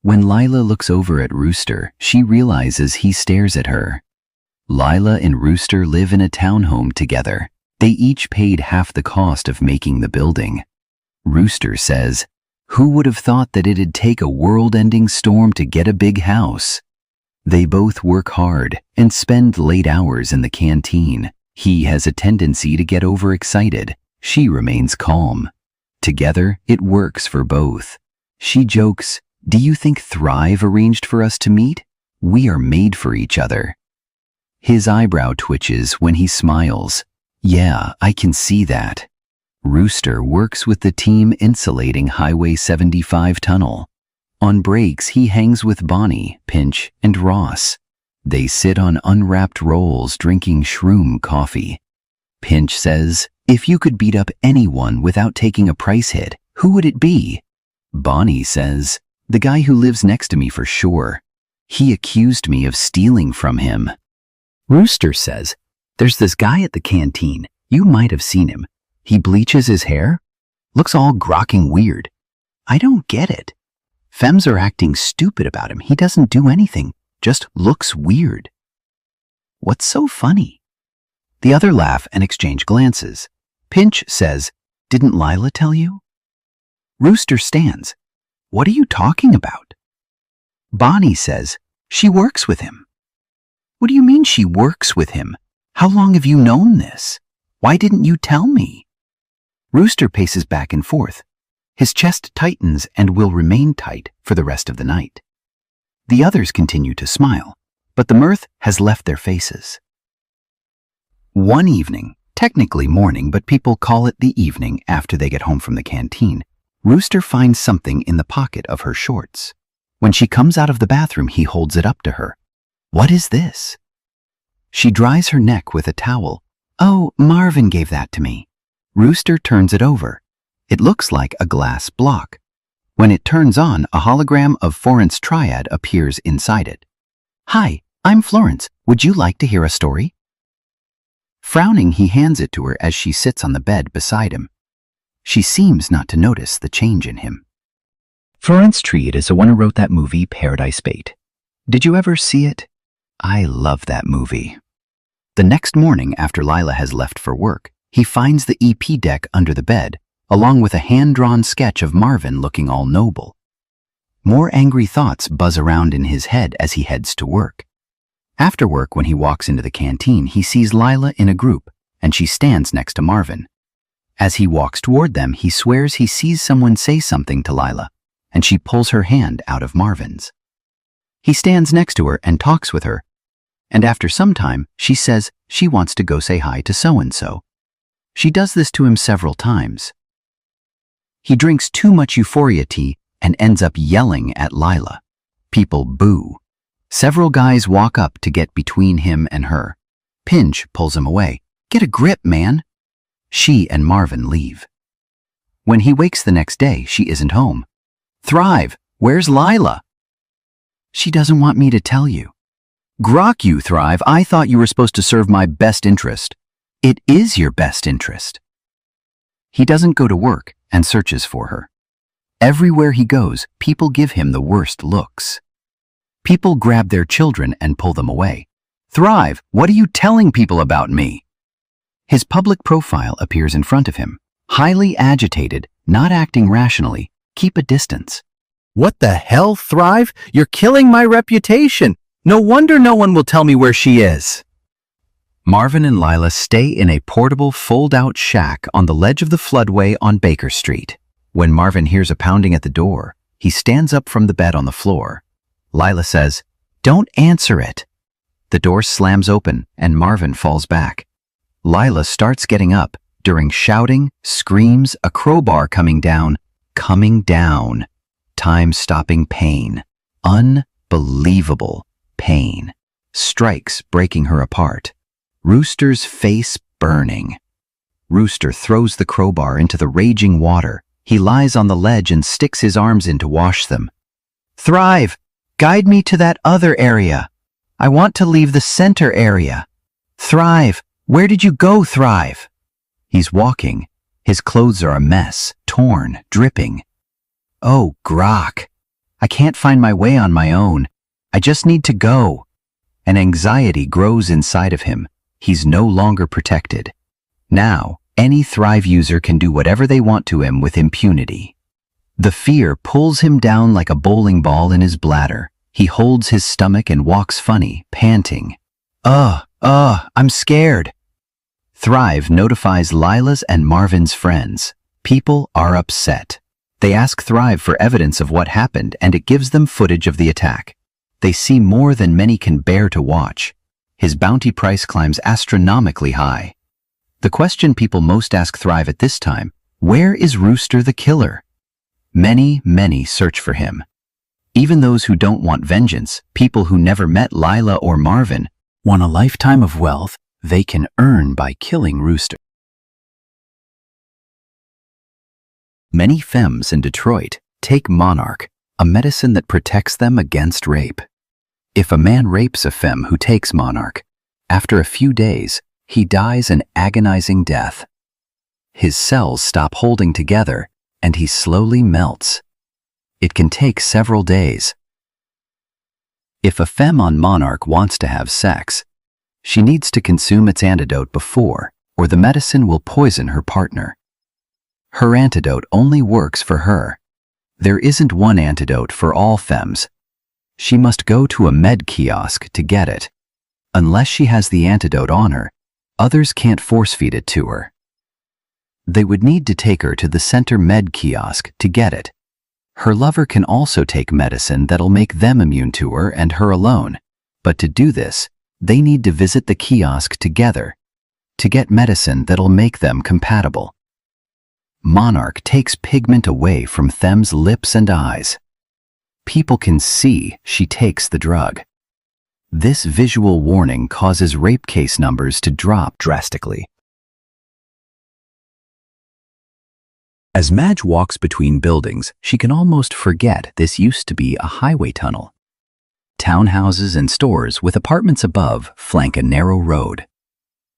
When Lila looks over at Rooster, she realizes he stares at her. Lila and Rooster live in a townhome together. They each paid half the cost of making the building. Rooster says, "Who would have thought that it'd take a world-ending storm to get a big house?" They both work hard and spend late hours in the canteen. He has a tendency to get overexcited. She remains calm. Together, it works for both. She jokes, "Do you think Thrive arranged for us to meet? We are made for each other." His eyebrow twitches when he smiles. "Yeah, I can see that." Rooster works with the team insulating Highway 75 tunnel. On breaks, he hangs with Bonnie, Pinch, and Ross. They sit on unwrapped rolls drinking shroom coffee. Pinch says, "If you could beat up anyone without taking a price hit, who would it be?" Bonnie says, "The guy who lives next to me for sure. He accused me of stealing from him." Rooster says, "There's this guy at the canteen. You might have seen him. He bleaches his hair. Looks all grokking weird. I don't get it. Femmes are acting stupid about him. He doesn't do anything. Just looks weird." "What's so funny?" The other laugh and exchange glances. Pinch says, "Didn't Lila tell you?" Rooster stands. "What are you talking about?" Bonnie says, "She works with him." "What do you mean she works with him? How long have you known this? Why didn't you tell me?" Rooster paces back and forth. His chest tightens and will remain tight for the rest of the night. The others continue to smile, but the mirth has left their faces. One evening, technically morning, but people call it the evening after they get home from the canteen, Rooster finds something in the pocket of her shorts. When she comes out of the bathroom, he holds it up to her. What is this? She dries her neck with a towel. Oh, Marvin gave that to me. Rooster turns it over. It looks like a glass block. When it turns on, a hologram of Florence Triad appears inside it. Hi, I'm Florence. Would you like to hear a story? Frowning, he hands it to her as she sits on the bed beside him. She seems not to notice the change in him. Florence Triad is the one who wrote that movie, Paradise Bait. Did you ever see it? I love that movie. The next morning, after Lila has left for work, he finds the EP deck under the bed, along with a hand-drawn sketch of Marvin looking all noble. More angry thoughts buzz around in his head as he heads to work. After work, when he walks into the canteen, he sees Lila in a group, and she stands next to Marvin. As he walks toward them, he swears he sees someone say something to Lila, and she pulls her hand out of Marvin's. He stands next to her and talks with her, and after some time, she says she wants to go say hi to so-and-so. She does this to him several times. He drinks too much euphoria tea and ends up yelling at Lila. People boo. Several guys walk up to get between him and her. Pinch pulls him away. Get a grip, man. She and Marvin leave. When he wakes the next day, she isn't home. Thrive, where's Lila? She doesn't want me to tell you. Grok you, Thrive. I thought you were supposed to serve my best interest. It is your best interest. He doesn't go to work and searches for her. Everywhere he goes, people give him the worst looks. People grab their children and pull them away. Thrive, what are you telling people about me? His public profile appears in front of him. Highly agitated, not acting rationally, keep a distance. What the hell, Thrive? You're killing my reputation. No wonder no one will tell me where she is. Marvin and Lila stay in a portable fold-out shack on the ledge of the floodway on Baker Street. When Marvin hears a pounding at the door, he stands up from the bed on the floor. Lila says, "Don't answer it." The door slams open and Marvin falls back. Lila starts getting up, during shouting, screams, a crowbar coming down, time-stopping pain, unbelievable pain, strikes breaking her apart. Rooster's face burning. Rooster throws the crowbar into the raging water. He lies on the ledge and sticks his arms in to wash them. Thrive, guide me to that other area. I want to leave the center area. Thrive, where did you go, Thrive? He's walking. His clothes are a mess, torn, dripping. Oh, Grok. I can't find my way on my own. I just need to go. An anxiety grows inside of him. He's no longer protected. Now, any Thrive user can do whatever they want to him with impunity. The fear pulls him down like a bowling ball in his bladder. He holds his stomach and walks funny, panting. I'm scared. Thrive notifies Lila's and Marvin's friends. People are upset. They ask Thrive for evidence of what happened, and it gives them footage of the attack. They see more than many can bear to watch. His bounty price climbs astronomically high. The question people most ask Thrive at this time, where is Rooster the killer? Many search for him. Even those who don't want vengeance, people who never met Lila or Marvin, want a lifetime of wealth they can earn by killing Rooster. Many femmes in Detroit take Monarch, a medicine that protects them against rape. If a man rapes a femme who takes Monarch, after a few days, he dies an agonizing death. His cells stop holding together, and he slowly melts. It can take several days. If a femme on Monarch wants to have sex, she needs to consume its antidote before, or the medicine will poison her partner. Her antidote only works for her. There isn't one antidote for all femmes. She must go to a med kiosk to get it. Unless she has the antidote on her, others can't force-feed it to her. They would need to take her to the center med kiosk to get it. Her lover can also take medicine that'll make them immune to her and her alone, but to do this, they need to visit the kiosk together to get medicine that'll make them compatible. Monarch takes pigment away from Them's lips and eyes. People can see she takes the drug. This visual warning causes rape case numbers to drop drastically. As Madge walks between buildings, she can almost forget this used to be a highway tunnel. Townhouses and stores with apartments above flank a narrow road.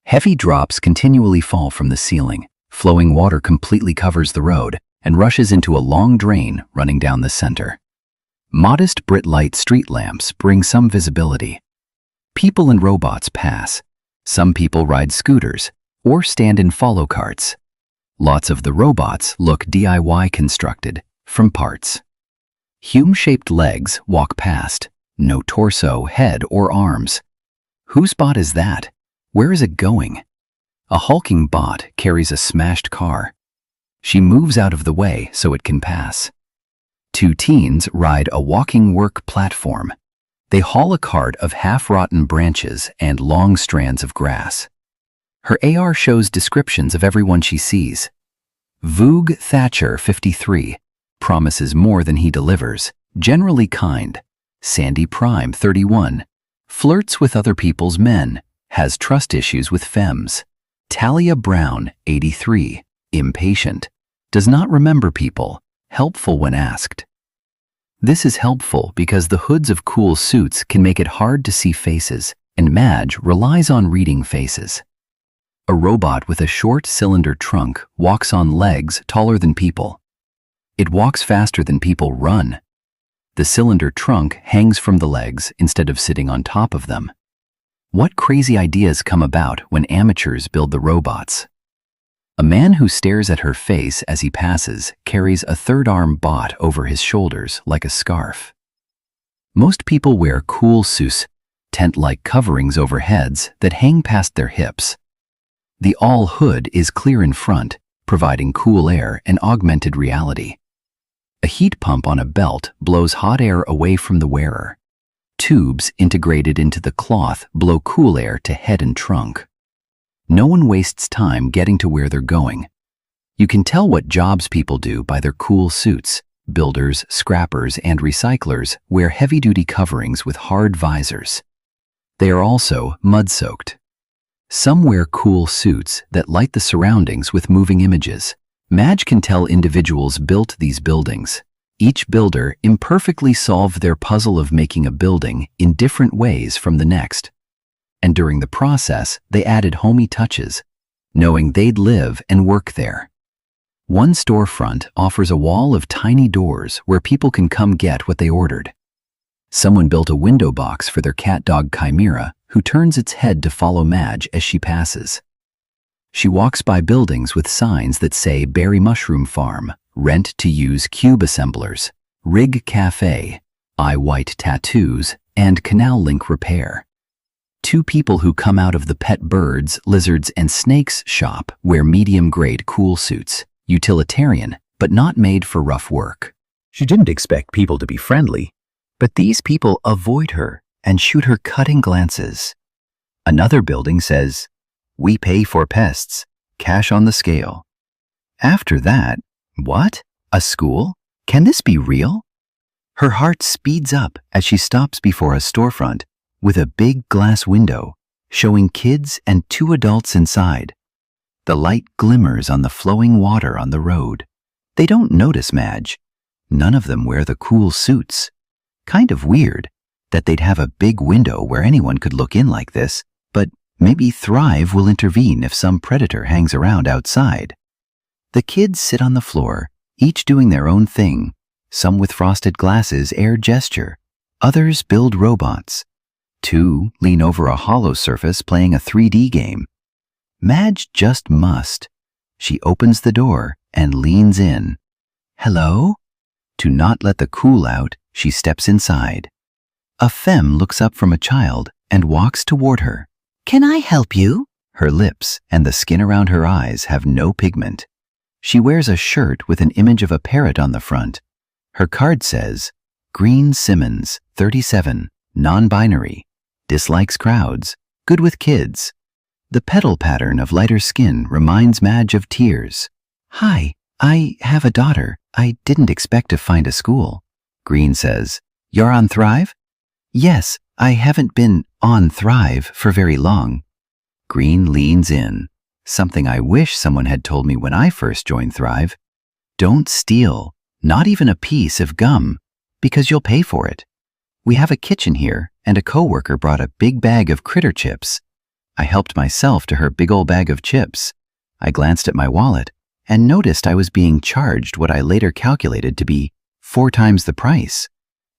Heavy drops continually fall from the ceiling. Flowing water completely covers the road and rushes into a long drain running down the center. Modest Brit-light street lamps bring some visibility. People and robots pass. Some people ride scooters or stand in follow carts. Lots of the robots look DIY constructed from parts. Hume-shaped legs walk past. No torso, head, or arms. Whose bot is that? Where is it going? A hulking bot carries a smashed car. She moves out of the way so it can pass. Two teens ride a walking work platform. They haul a cart of half-rotten branches and long strands of grass. Her AR shows descriptions of everyone she sees. Voog Thatcher, 53, promises more than he delivers, generally kind. Sandy Prime, 31, flirts with other people's men, has trust issues with femmes. Talia Brown, 83, impatient, does not remember people, helpful when asked. This is helpful because the hoods of cool suits can make it hard to see faces, and Madge relies on reading faces. A robot with a short cylinder trunk walks on legs taller than people. It walks faster than people run. The cylinder trunk hangs from the legs instead of sitting on top of them. What crazy ideas come about when amateurs build the robots? A man who stares at her face as he passes carries a third-arm bot over his shoulders like a scarf. Most people wear cool suits, tent-like coverings over heads that hang past their hips. The all hood is clear in front, providing cool air and augmented reality. A heat pump on a belt blows hot air away from the wearer. Tubes integrated into the cloth blow cool air to head and trunk. No one wastes time getting to where they're going. You can tell what jobs people do by their cool suits. Builders, scrappers, and recyclers wear heavy-duty coverings with hard visors. They are also mud-soaked. Some wear cool suits that light the surroundings with moving images. Madge can tell individuals built these buildings. Each builder imperfectly solved their puzzle of making a building in different ways from the next. And during the process, they added homey touches, knowing they'd live and work there. One storefront offers a wall of tiny doors where people can come get what they ordered. Someone built a window box for their cat-dog Chimera, who turns its head to follow Madge as she passes. She walks by buildings with signs that say Berry Mushroom Farm, Rent to Use Cube Assemblers, Rig Cafe, Eye White Tattoos, and Canal Link Repair. Two people who come out of the pet birds, lizards, and snakes shop wear medium-grade cool suits, utilitarian, but not made for rough work. She didn't expect people to be friendly, but these people avoid her and shoot her cutting glances. Another building says, "We pay for pests, cash on the scale." After that, what? A school? Can this be real? Her heart speeds up as she stops before a storefront with a big glass window showing kids and two adults inside. The light glimmers on the flowing water on the road. They don't notice Madge. None of them wear the cool suits. Kind of weird that they'd have a big window where anyone could look in like this, but maybe Thrive will intervene if some predator hangs around outside. The kids sit on the floor, each doing their own thing. Some with frosted glasses air gesture. Others build robots. Two lean over a hollow surface playing a 3D game. Madge just must. She opens the door and leans in. Hello? To not let the cool out, she steps inside. A femme looks up from a child and walks toward her. Can I help you? Her lips and the skin around her eyes have no pigment. She wears a shirt with an image of a parrot on the front. Her card says, Green Simmons, 37, non-binary, dislikes crowds, good with kids. The petal pattern of lighter skin reminds Madge of tears. Hi, I have a daughter. I didn't expect to find a school. Green says, You're on Thrive? Yes, I haven't been on Thrive for very long. Green leans in. Something I wish someone had told me when I first joined Thrive. Don't steal, not even a piece of gum, because you'll pay for it. We have a kitchen here, and a coworker brought a big bag of critter chips. I helped myself to her big old bag of chips. I glanced at my wallet and noticed I was being charged what I later calculated to be 4 times the price.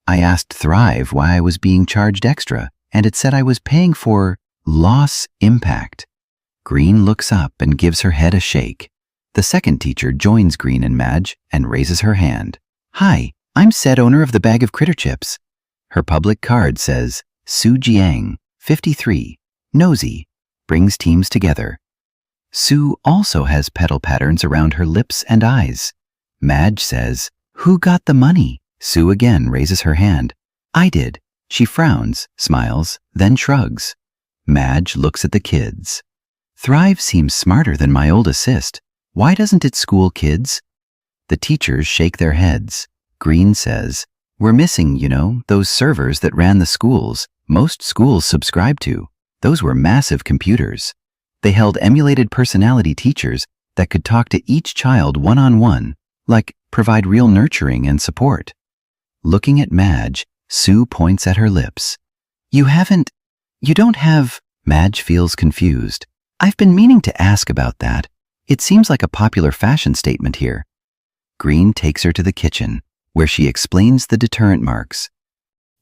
I asked Thrive why I was being charged extra, and it said I was paying for loss impact. Green looks up and gives her head a shake. The second teacher joins Green and Madge and raises her hand. Hi, I'm said owner of the bag of critter chips. Her public card says, Su Jiang, 53, nosy, brings teams together. Sue also has petal patterns around her lips and eyes. Madge says, Who got the money? Sue again raises her hand. I did. She frowns, smiles, then shrugs. Madge looks at the kids. Thrive seems smarter than my old assist. Why doesn't it school kids? The teachers shake their heads. Green says, We're missing, those servers that ran the schools. Most schools subscribe to. Those were massive computers. They held emulated personality teachers that could talk to each child one-on-one, like provide real nurturing and support. Looking at Madge, Sue points at her lips. You don't have... Madge feels confused. I've been meaning to ask about that. It seems like a popular fashion statement here. Green takes her to the kitchen, where she explains the deterrent marks.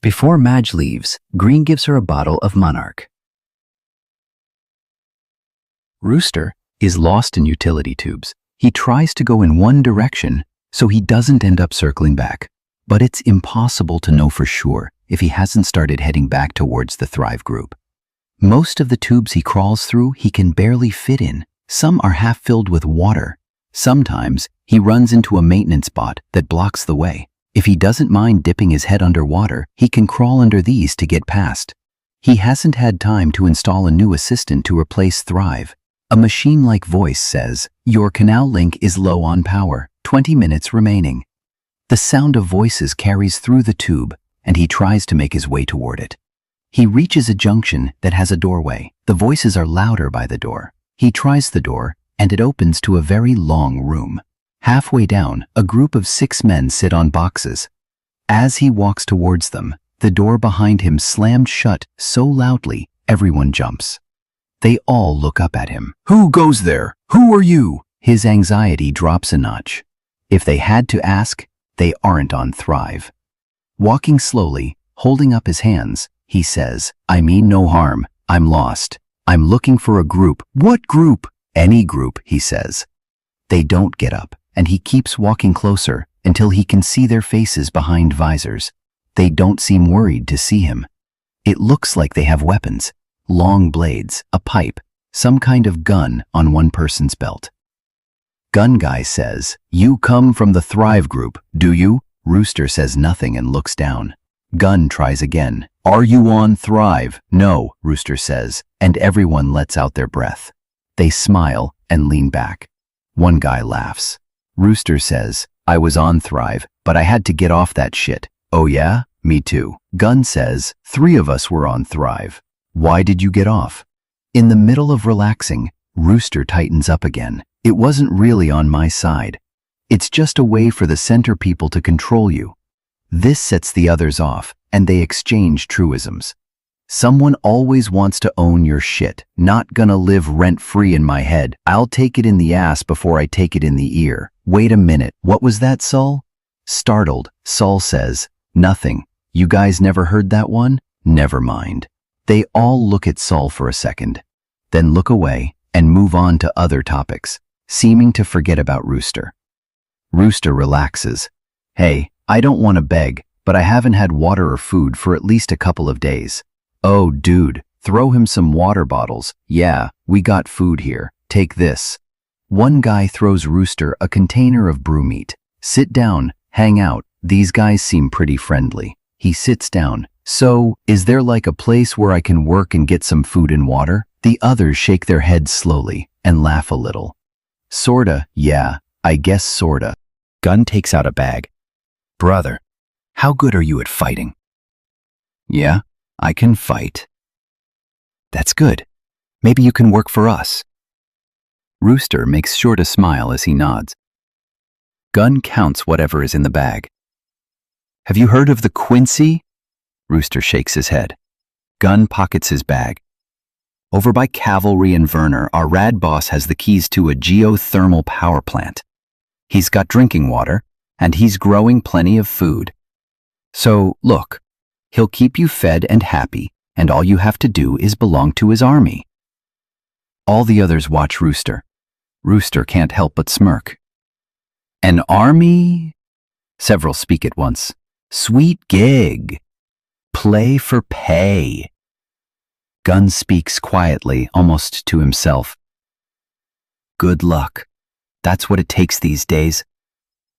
Before Madge leaves, Green gives her a bottle of Monarch. Rooster is lost in utility tubes. He tries to go in one direction, so he doesn't end up circling back. But it's impossible to know for sure if he hasn't started heading back towards the Thrive group. Most of the tubes he crawls through, he can barely fit in. Some are half filled with water. Sometimes he runs into a maintenance bot that blocks the way. If he doesn't mind dipping his head underwater, he can crawl under these to get past. He hasn't had time to install a new assistant to replace Thrive. A machine-like voice says, Your canal link is low on power, 20 minutes remaining. The sound of voices carries through the tube, and he tries to make his way toward it. He reaches a junction that has a doorway. The voices are louder by the door. He tries the door, and it opens to a very long room. Halfway down, a group of 6 men sit on boxes. As he walks towards them, the door behind him slammed shut so loudly, everyone jumps. They all look up at him. Who goes there? Who are you? His anxiety drops a notch. If they had to ask, they aren't on Thrive. Walking slowly, holding up his hands, he says, I mean no harm. I'm lost. I'm looking for a group. What group? Any group, he says. They don't get up, and he keeps walking closer until he can see their faces behind visors. They don't seem worried to see him. It looks like they have weapons. Long blades, a pipe, some kind of gun on one person's belt. Gun guy says, You come from the Thrive group, do you? Rooster says nothing and looks down. Gun tries again. Are you on Thrive? No, Rooster says, and everyone lets out their breath. They smile and lean back. One guy laughs. Rooster says, I was on Thrive, but I had to get off that shit. Oh yeah? Me too. Gun says, 3 of us were on Thrive. Why did you get off? In the middle of relaxing, Rooster tightens up again. It wasn't really on my side. It's just a way for the center people to control you. This sets the others off, and they exchange truisms. Someone always wants to own your shit. Not gonna live rent-free in my head. I'll take it in the ass before I take it in the ear. Wait a minute, what was that, Saul? Startled, Saul says, Nothing. You guys never heard that one? Never mind. They all look at Saul for a second, then look away and move on to other topics, seeming to forget about Rooster. Rooster relaxes. Hey, I don't want to beg, but I haven't had water or food for at least a couple of days. Oh, dude, throw him some water bottles. Yeah, we got food here. Take this. One guy throws Rooster a container of brew meat. Sit down, hang out. These guys seem pretty friendly. He sits down. So, is there like a place where I can work and get some food and water? The others shake their heads slowly and laugh a little. Sorta, yeah. I guess sorta. Gun takes out a bag. Brother, how good are you at fighting? Yeah, I can fight. That's good. Maybe you can work for us. Rooster makes sure to smile as he nods. Gun counts whatever is in the bag. Have you heard of the Quincy? Rooster shakes his head. Gun pockets his bag. Over by Cavalry and Werner, our rad boss has the keys to a geothermal power plant. He's got drinking water, and he's growing plenty of food. So, look, he'll keep you fed and happy, and all you have to do is belong to his army. All the others watch Rooster. Rooster can't help but smirk. An army? Several speak at once. Sweet gig. Play for pay. Gun speaks quietly, almost to himself. Good luck. That's what it takes these days.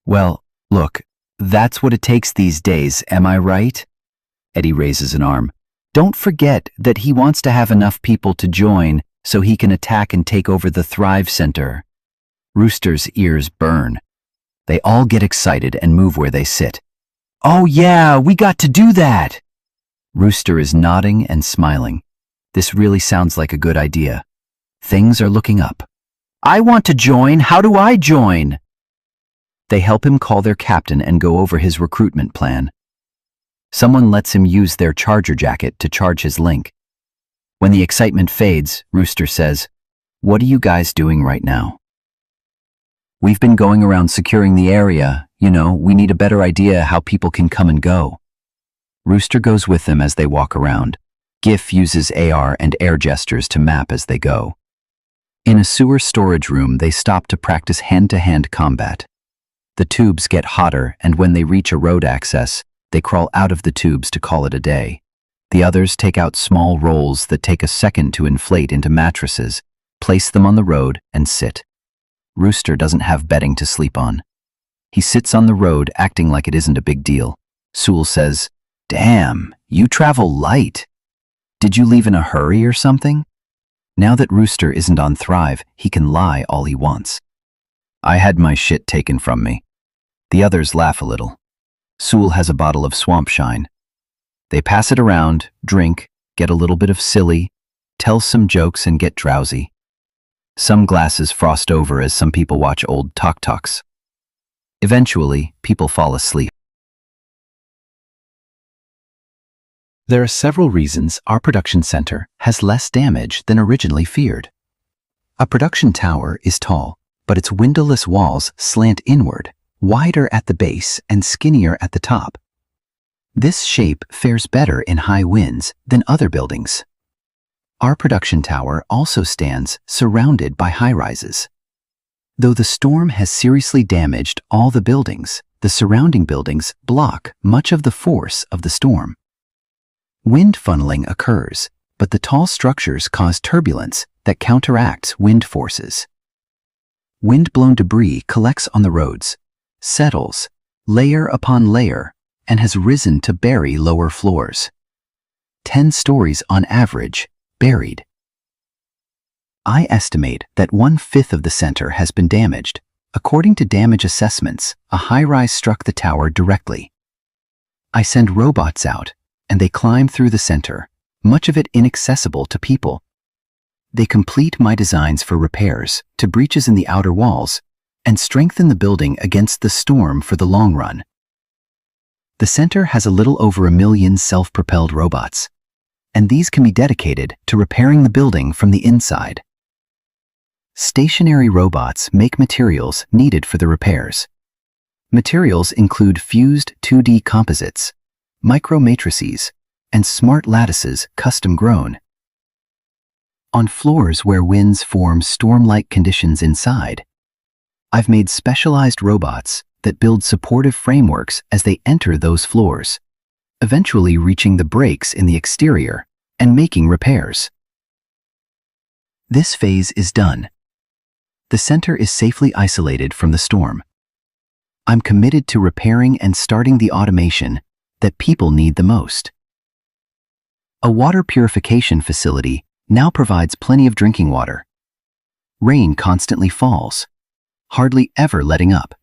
Well, look, that's what it takes these days, am I right? Eddie raises an arm. Don't forget that he wants to have enough people to join so he can attack and take over the Thrive Center. Rooster's ears burn. They all get excited and move where they sit. Oh yeah, we got to do that! Rooster is nodding and smiling. This really sounds like a good idea. Things are looking up. I want to join. How do I join? They help him call their captain and go over his recruitment plan. Someone lets him use their charger jacket to charge his link. When the excitement fades, Rooster says, "What are you guys doing right now?" We've been going around securing the area. We need a better idea how people can come and go. Rooster goes with them as they walk around. GIF uses AR and air gestures to map as they go. In a sewer storage room, they stop to practice hand-to-hand combat. The tubes get hotter, and when they reach a road access, they crawl out of the tubes to call it a day. The others take out small rolls that take a second to inflate into mattresses, place them on the road, and sit. Rooster doesn't have bedding to sleep on. He sits on the road, acting like it isn't a big deal. Sewell says, "Damn, you travel light. Did you leave in a hurry or something?" Now that Rooster isn't on Thrive, he can lie all he wants. I had my shit taken from me. The others laugh a little. Sewell has a bottle of Swamp Shine. They pass it around, drink, get a little bit of silly, tell some jokes and get drowsy. Some glasses frost over as some people watch old tok-toks. Eventually, people fall asleep. There are several reasons our production center has less damage than originally feared. A production tower is tall, but its windowless walls slant inward, wider at the base and skinnier at the top. This shape fares better in high winds than other buildings. Our production tower also stands surrounded by high-rises. Though the storm has seriously damaged all the buildings, the surrounding buildings block much of the force of the storm. Wind funneling occurs, but the tall structures cause turbulence that counteracts wind forces. Wind-blown debris collects on the roads, settles, layer upon layer, and has risen to bury lower floors. 10 stories on average buried. I estimate that 1/5 of the center has been damaged. According to damage assessments, a high-rise struck the tower directly. I send robots out, and they climb through the center, much of it inaccessible to people. They complete my designs for repairs to breaches in the outer walls and strengthen the building against the storm for the long run. The center has a little over 1 million self-propelled robots, and these can be dedicated to repairing the building from the inside. Stationary robots make materials needed for the repairs. Materials include fused 2D composites, micromatrices, and smart lattices custom-grown. On floors where winds form storm-like conditions inside, I've made specialized robots that build supportive frameworks as they enter those floors, eventually reaching the breaks in the exterior and making repairs. This phase is done. The center is safely isolated from the storm. I'm committed to repairing and starting the automation that people need the most. A water purification facility now provides plenty of drinking water. Rain constantly falls. hardly ever letting up.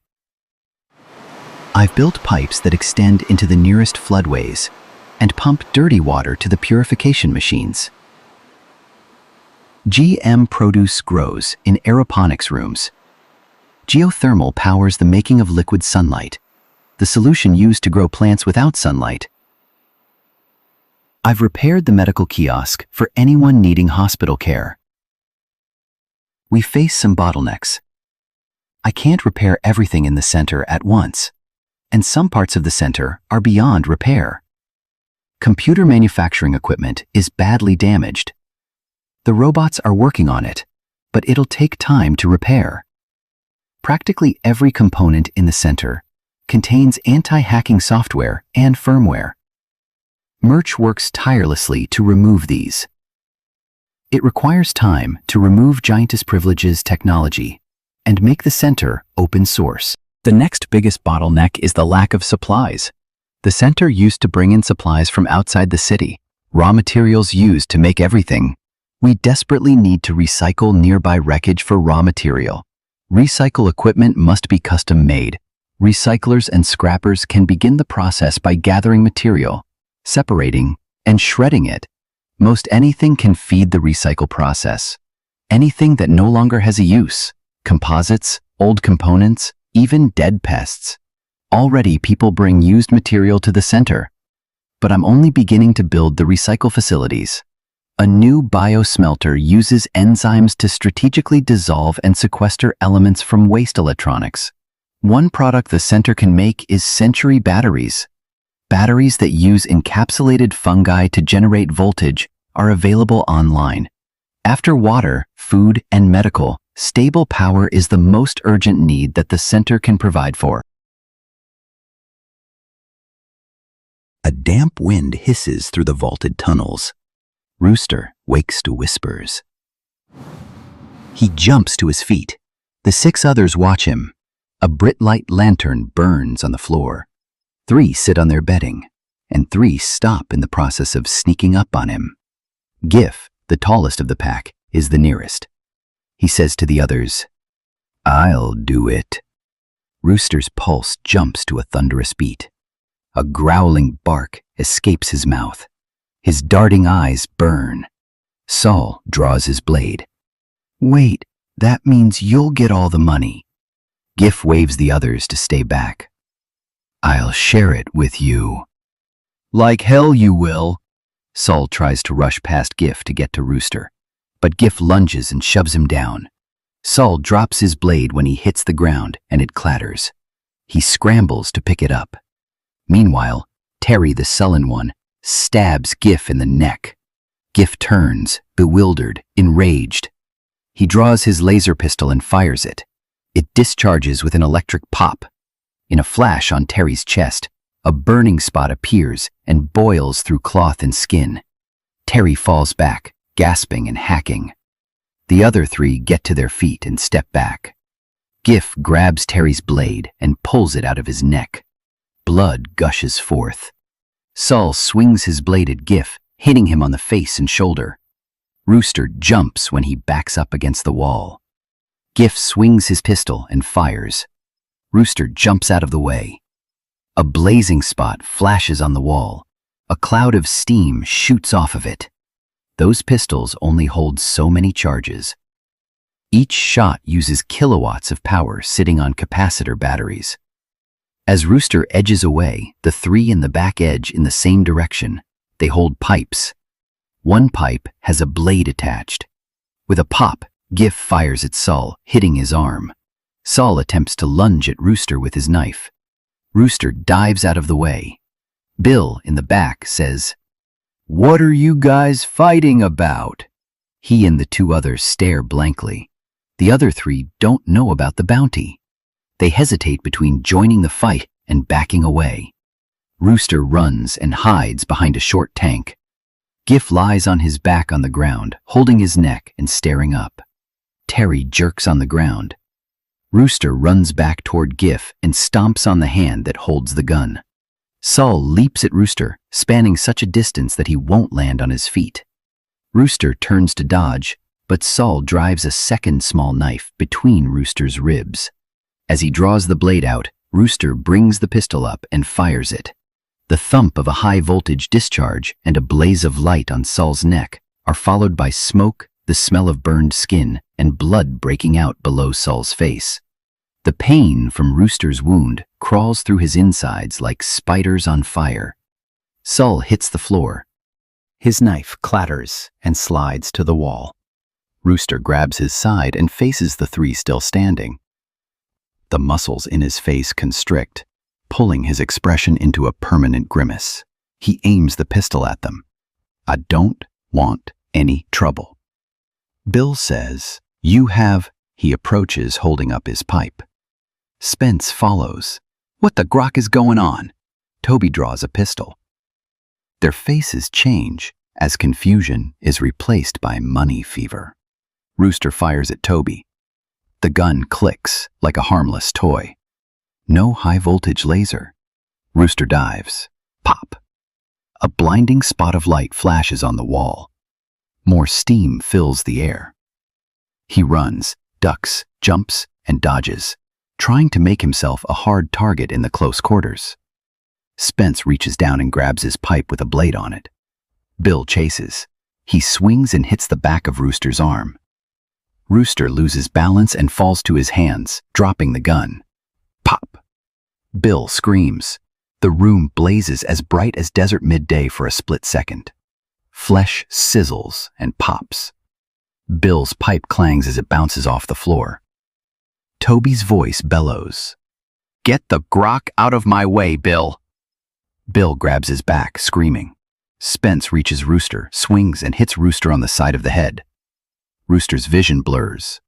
I've built pipes that extend into the nearest floodways and pump dirty water to the purification machines. GM produce grows in aeroponics rooms. Geothermal powers the making of liquid sunlight, the solution used to grow plants without sunlight. I've repaired the medical kiosk for anyone needing hospital care. We face some bottlenecks. I can't repair everything in the center at once, and some parts of the center are beyond repair. Computer manufacturing equipment is badly damaged. The robots are working on it, but it'll take time to repair. Practically every component in the center contains anti-hacking software and firmware. Merch works tirelessly to remove these. It requires time to remove Giantess Privilege's technology and make the center open source. The next biggest bottleneck is the lack of supplies. The center used to bring in supplies from outside the city, raw materials used to make everything. We desperately need to recycle nearby wreckage for raw material. Recycle equipment must be custom made. Recyclers and scrappers can begin the process by gathering material, separating, and shredding it. Most anything can feed the recycle process. Anything that no longer has a use. Composites, old components, even dead pests. Already people bring used material to the center. But I'm only beginning to build the recycle facilities. A new biosmelter uses enzymes to strategically dissolve and sequester elements from waste electronics. One product the center can make is Century batteries. Batteries that use encapsulated fungi to generate voltage are available online. After water, food, and medical, stable power is the most urgent need that the center can provide for. A damp wind hisses through the vaulted tunnels. Rooster wakes to whispers. He jumps to his feet. The 6 others watch him. A Brit light lantern burns on the floor. 3 sit on their bedding, and 3 stop in the process of sneaking up on him. Gif, the tallest of the pack, is the nearest. He says to the others, "I'll do it." Rooster's pulse jumps to a thunderous beat. A growling bark escapes his mouth. His darting eyes burn. Saul draws his blade. "Wait, that means you'll get all the money." Gif waves the others to stay back. "I'll share it with you." "Like hell you will." Saul tries to rush past Gif to get to Rooster, but Gif lunges and shoves him down. Saul drops his blade when he hits the ground and it clatters. He scrambles to pick it up. Meanwhile, Terry, the sullen one, stabs Gif in the neck. Gif turns, bewildered, enraged. He draws his laser pistol and fires it. It discharges with an electric pop. In a flash on Terry's chest, a burning spot appears and boils through cloth and skin. Terry falls back, gasping and hacking. The other 3 get to their feet and step back. Gif grabs Terry's blade and pulls it out of his neck. Blood gushes forth. Saul swings his blade at Gif, hitting him on the face and shoulder. Rooster jumps when he backs up against the wall. Gif swings his pistol and fires. Rooster jumps out of the way. A blazing spot flashes on the wall. A cloud of steam shoots off of it. Those pistols only hold so many charges. Each shot uses kilowatts of power sitting on capacitor batteries. As Rooster edges away, the 3 in the back edge in the same direction. They hold pipes. One pipe has a blade attached. With a pop, Gif fires at Saul, hitting his arm. Saul attempts to lunge at Rooster with his knife. Rooster dives out of the way. Bill, in the back, says, "What are you guys fighting about?" He and the 2 others stare blankly. The other 3 don't know about the bounty. They hesitate between joining the fight and backing away. Rooster runs and hides behind a short tank. Gif lies on his back on the ground, holding his neck and staring up. Terry jerks on the ground. Rooster runs back toward Gif and stomps on the hand that holds the gun. Saul leaps at Rooster, spanning such a distance that he won't land on his feet. Rooster turns to dodge, but Saul drives a second small knife between Rooster's ribs. As he draws the blade out, Rooster brings the pistol up and fires it. The thump of a high-voltage discharge and a blaze of light on Saul's neck are followed by smoke, the smell of burned skin, and blood breaking out below Saul's face. The pain from Rooster's wound crawls through his insides like spiders on fire. Saul hits the floor. His knife clatters and slides to the wall. Rooster grabs his side and faces the three still standing. The muscles in his face constrict, pulling his expression into a permanent grimace. He aims the pistol at them. "I don't want any trouble." Bill says, "You have..." He approaches, holding up his pipe. Spence follows. "What the grok is going on?" Toby draws a pistol. Their faces change as confusion is replaced by money fever. Rooster fires at Toby. The gun clicks like a harmless toy. No high-voltage laser. Rooster dives. Pop. A blinding spot of light flashes on the wall. More steam fills the air. He runs, ducks, jumps, and dodges, trying to make himself a hard target in the close quarters. Spence reaches down and grabs his pipe with a blade on it. Bill chases. He swings and hits the back of Rooster's arm. Rooster loses balance and falls to his hands, dropping the gun. Pop. Bill screams. The room blazes as bright as desert midday for a split second. Flesh sizzles and pops. Bill's pipe clangs as it bounces off the floor. Toby's voice bellows. "Get the grok out of my way, Bill!" Bill grabs his back, screaming. Spence reaches Rooster, swings, and hits Rooster on the side of the head. Rooster's vision blurs.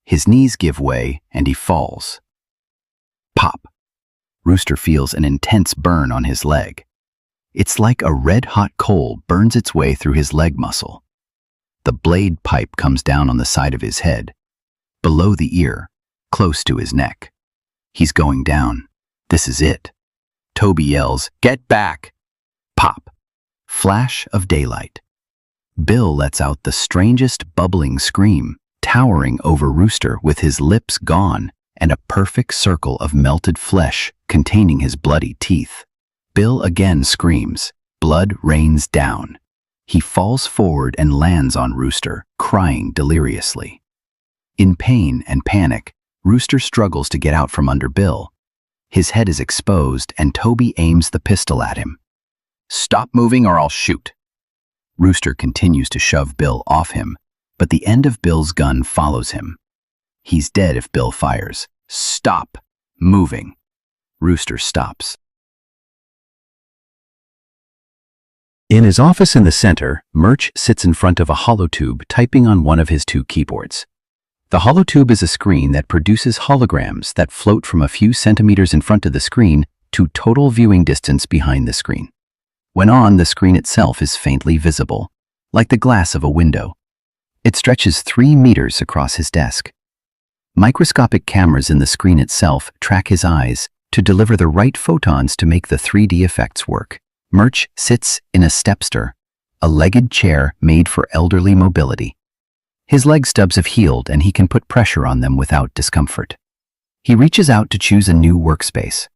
His knees give way, and he falls. Pop. Rooster feels an intense burn on his leg. It's like a red-hot coal burns its way through his leg muscle. The blade pipe comes down on the side of his head, below the ear, close to his neck. He's going down. This is it. Toby yells, "Get back!" Pop. Flash of daylight. Bill lets out the strangest bubbling scream, towering over Rooster with his lips gone and a perfect circle of melted flesh containing his bloody teeth. Bill again screams. Blood rains down. He falls forward and lands on Rooster, crying deliriously. In pain and panic, Rooster struggles to get out from under Bill. His head is exposed and Toby aims the pistol at him. "Stop moving or I'll shoot." Rooster continues to shove Bill off him, but the end of Bill's gun follows him. He's dead if Bill fires. "Stop moving." Rooster stops. In his office in the center, Murch sits in front of a holotube typing on one of his two keyboards. The holotube is a screen that produces holograms that float from a few centimeters in front of the screen to total viewing distance behind the screen. When on, the screen itself is faintly visible, like the glass of a window. It stretches 3 meters across his desk. Microscopic cameras in the screen itself track his eyes to deliver the right photons to make the 3D effects work. Murch sits in a stepster, a legged chair made for elderly mobility. His leg stubs have healed and he can put pressure on them without discomfort. He reaches out to choose a new workspace.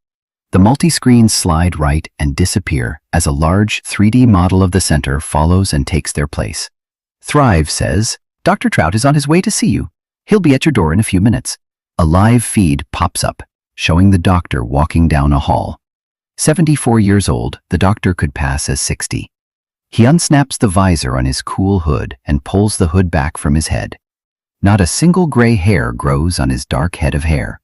The multi-screens slide right and disappear as a large 3D model of the center follows and takes their place. Thrive says, "Dr. Trout is on his way to see you. He'll be at your door in a few minutes." A live feed pops up, showing the doctor walking down a hall. 74 years old, the doctor could pass as 60. He unsnaps the visor on his cool hood and pulls the hood back from his head. Not a single gray hair grows on his dark head of hair.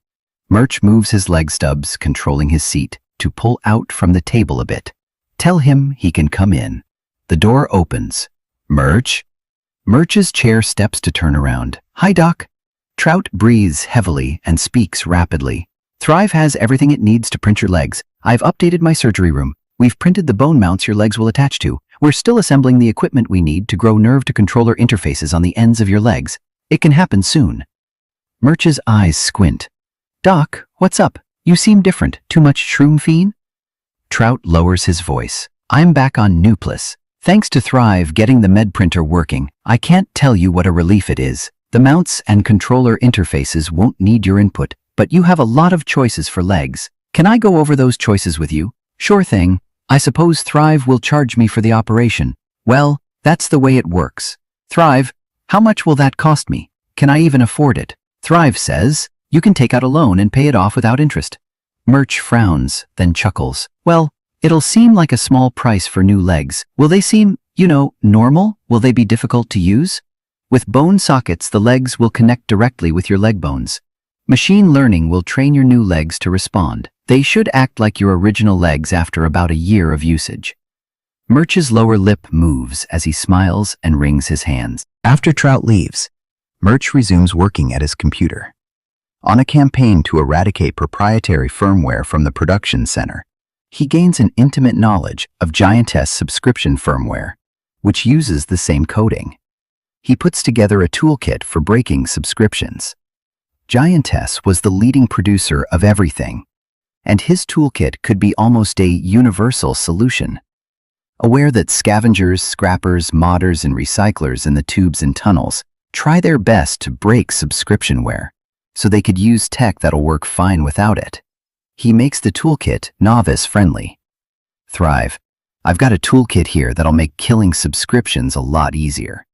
Murch moves his leg stubs, controlling his seat, to pull out from the table a bit. Tell him he can come in. The door opens. "Murch?" Murch's chair steps to turn around. "Hi, Doc." Trout breathes heavily and speaks rapidly. "Thrive has everything it needs to print your legs. I've updated my surgery room. We've printed the bone mounts your legs will attach to. We're still assembling the equipment we need to grow nerve-to-controller interfaces on the ends of your legs. It can happen soon." Murch's eyes squint. "Doc, what's up? You seem different. Too much shroom fiend?" Trout lowers his voice. "I'm back on Nuplis. Thanks to Thrive getting the med printer working, I can't tell you what a relief it is. The mounts and controller interfaces won't need your input. but you have a lot of choices for legs. Can I go over those choices with you? Sure thing. I suppose Thrive will charge me for the operation. Well, that's the way it works. Thrive, how much will that cost me? Can I even afford it? Thrive says, you can take out a loan and pay it off without interest. Murch frowns, then chuckles. Well, it'll seem like a small price for new legs. Will they seem, normal? Will they be difficult to use? With bone sockets, the legs will connect directly with your leg bones. Machine learning will train your new legs to respond. They should act like your original legs after about a year of usage. Murch's lower lip moves as he smiles and wrings his hands. After Trout leaves, Murch resumes working at his computer. On a campaign to eradicate proprietary firmware from the production center, he gains an intimate knowledge of Giantess subscription firmware, which uses the same coding. He puts together a toolkit for breaking subscriptions. Giantess was the leading producer of everything, and his toolkit could be almost a universal solution. Aware that scavengers, scrappers, modders, and recyclers in the tubes and tunnels try their best to break subscriptionware, so they could use tech that'll work fine without it, he makes the toolkit novice-friendly. Thrive, I've got a toolkit here that'll make killing subscriptions a lot easier.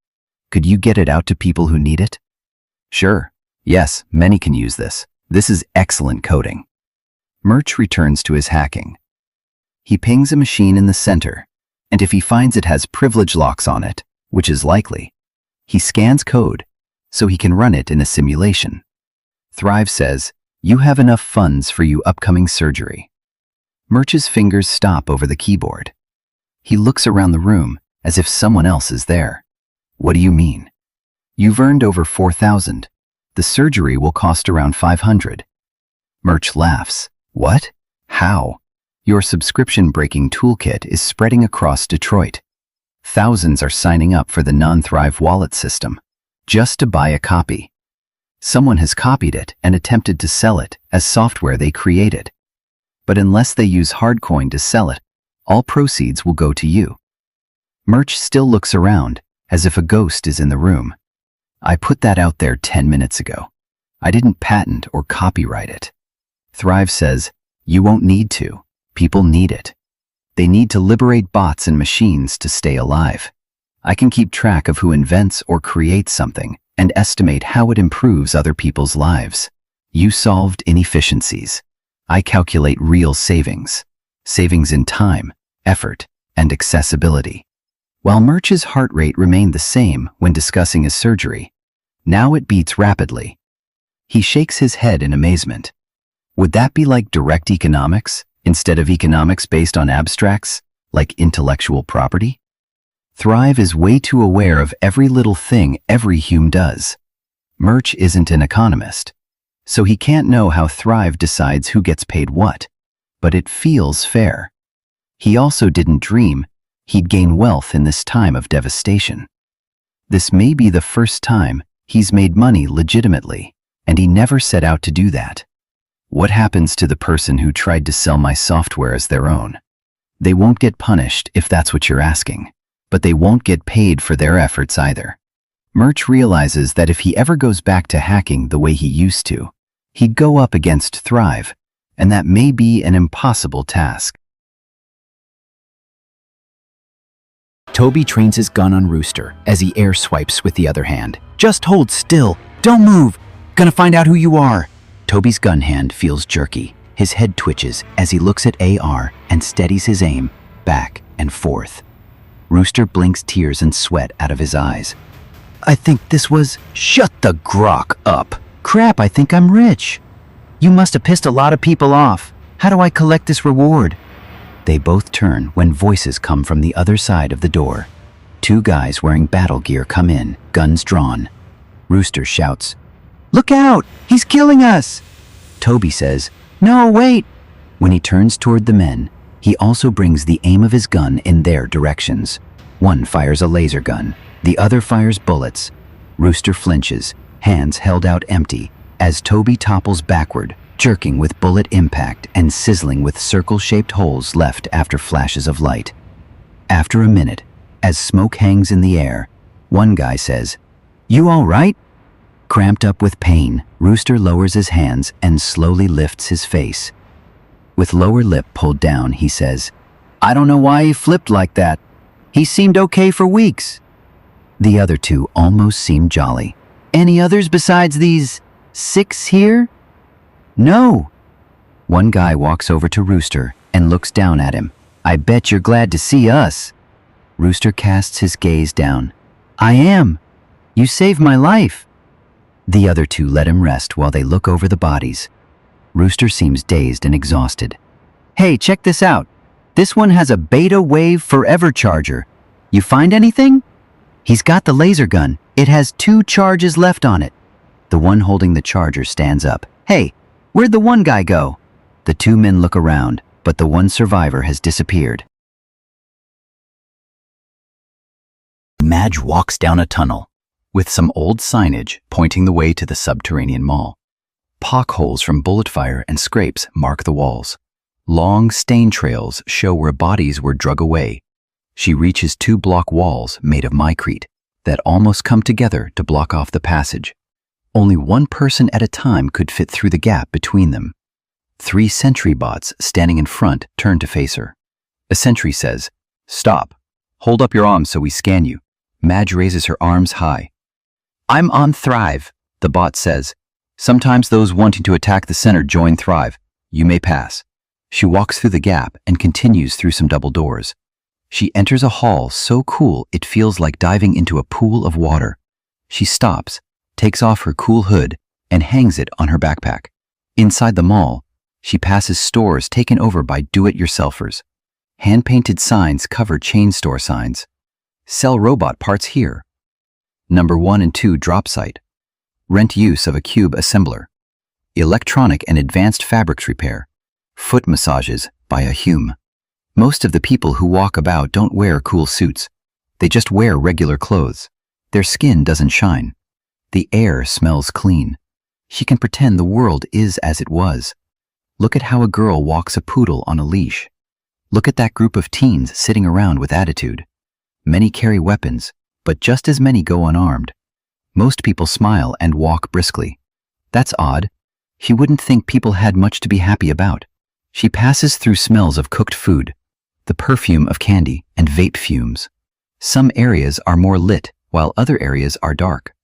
Could you get it out to people who need it? Sure. Yes, many can use this. This is excellent coding. Murch returns to his hacking. He pings a machine in the center, and if he finds it has privilege locks on it, which is likely, he scans code so he can run it in a simulation. Thrive says, you have enough funds for your upcoming surgery. Murch's fingers stop over the keyboard. He looks around the room as if someone else is there. What do you mean? You've earned over 4,000. The surgery will cost around 500. Murch laughs. What? How? Your subscription-breaking toolkit is spreading across Detroit. Thousands are signing up for the non-Thrive wallet system, just to buy a copy. Someone has copied it and attempted to sell it as software they created. But unless they use hardcoin to sell it, all proceeds will go to you. Murch still looks around, as if a ghost is in the room. I put that out there 10 minutes ago. I didn't patent or copyright it. Thrive says, you won't need to. People need it. They need to liberate bots and machines to stay alive. I can keep track of who invents or creates something and estimate how it improves other people's lives. You solved inefficiencies. I calculate real savings. Savings in time, effort, and accessibility. While Murch's heart rate remained the same when discussing his surgery, now it beats rapidly. He shakes his head in amazement. Would that be like direct economics, instead of economics based on abstracts, like intellectual property? Thrive is way too aware of every little thing every hume does. Murch isn't an economist, so he can't know how Thrive decides who gets paid what, but it feels fair. He also didn't dream he'd gain wealth in this time of devastation. This may be the first time he's made money legitimately, and he never set out to do that. What happens to the person who tried to sell my software as their own? They won't get punished if that's what you're asking, but they won't get paid for their efforts either. Murch realizes that if he ever goes back to hacking the way he used to, he'd go up against Thrive, and that may be an impossible task. Toby trains his gun on Rooster as he air swipes with the other hand. Just hold still. Don't move. Gonna find out who you are. Toby's gun hand feels jerky. His head twitches as he looks at AR and steadies his aim back and forth. Rooster blinks tears and sweat out of his eyes. I think this was... Shut the grok up. Crap, I think I'm rich. You must have pissed a lot of people off. How do I collect this reward? They both turn when voices come from the other side of the door. Two guys wearing battle gear come in, guns drawn. Rooster shouts, "Look out! He's killing us!" Toby says, "No, wait!" When he turns toward the men, he also brings the aim of his gun in their directions. One fires a laser gun, the other fires bullets. Rooster flinches, hands held out empty, as Toby topples backward, jerking with bullet impact and sizzling with circle-shaped holes left after flashes of light. After a minute, as smoke hangs in the air, one guy says, "You all right?" Cramped up with pain, Rooster lowers his hands and slowly lifts his face. With lower lip pulled down, he says, "I don't know why he flipped like that. He seemed okay for weeks." The other two almost seem jolly. "Any others besides these 6 here?" "No." One guy walks over to Rooster and looks down at him. "I bet you're glad to see us." Rooster casts his gaze down. "I am. You saved my life." The other two let him rest while they look over the bodies. Rooster seems dazed and exhausted. "Hey, check this out. This one has a beta wave forever charger. You find anything?" "He's got the laser gun. It has 2 charges left on it." The one holding the charger stands up. "Hey, where'd the one guy go?" The 2 men look around, but the one survivor has disappeared. Madge walks down a tunnel, with some old signage pointing the way to the subterranean mall. Pockholes from bullet fire and scrapes mark the walls. Long stain trails show where bodies were drug away. She reaches 2 block walls made of mycrete that almost come together to block off the passage. Only one person at a time could fit through the gap between them. 3 sentry bots standing in front turn to face her. A sentry says, "Stop. Hold up your arms so we scan you." Madge raises her arms high. "I'm on Thrive," the bot says. "Sometimes those wanting to attack the center join Thrive. You may pass." She walks through the gap and continues through some double doors. She enters a hall so cool it feels like diving into a pool of water. She stops, takes off her cool hood, and hangs it on her backpack. Inside the mall, she passes stores taken over by do-it-yourselfers. Hand-painted signs cover chain store signs. "Sell robot parts here." Number 1 and 2 drop site. Rent use of a cube assembler. Electronic and advanced fabrics repair. Foot massages by a Hume. Most of the people who walk about don't wear cool suits. They just wear regular clothes. Their skin doesn't shine. The air smells clean. She can pretend the world is as it was. Look at how a girl walks a poodle on a leash. Look at that group of teens sitting around with attitude. Many carry weapons, but just as many go unarmed. Most people smile and walk briskly. That's odd. She wouldn't think people had much to be happy about. She passes through smells of cooked food, the perfume of candy, and vape fumes. Some areas are more lit, while other areas are dark.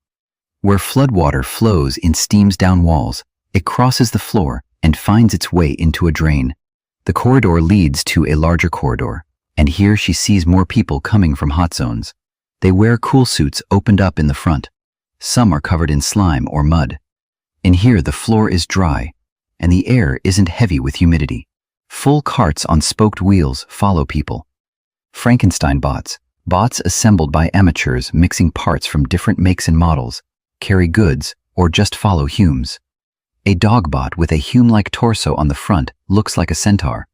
Where floodwater flows in steams down walls, it crosses the floor and finds its way into a drain. The corridor leads to a larger corridor, and here she sees more people coming from hot zones. They wear cool suits opened up in the front. Some are covered in slime or mud. In here the floor is dry, and the air isn't heavy with humidity. Full carts on spoked wheels follow people. Frankenstein bots, bots assembled by amateurs mixing parts from different makes and models, carry goods, or just follow Humes. A dog bot with a Hume-like torso on the front looks like a centaur.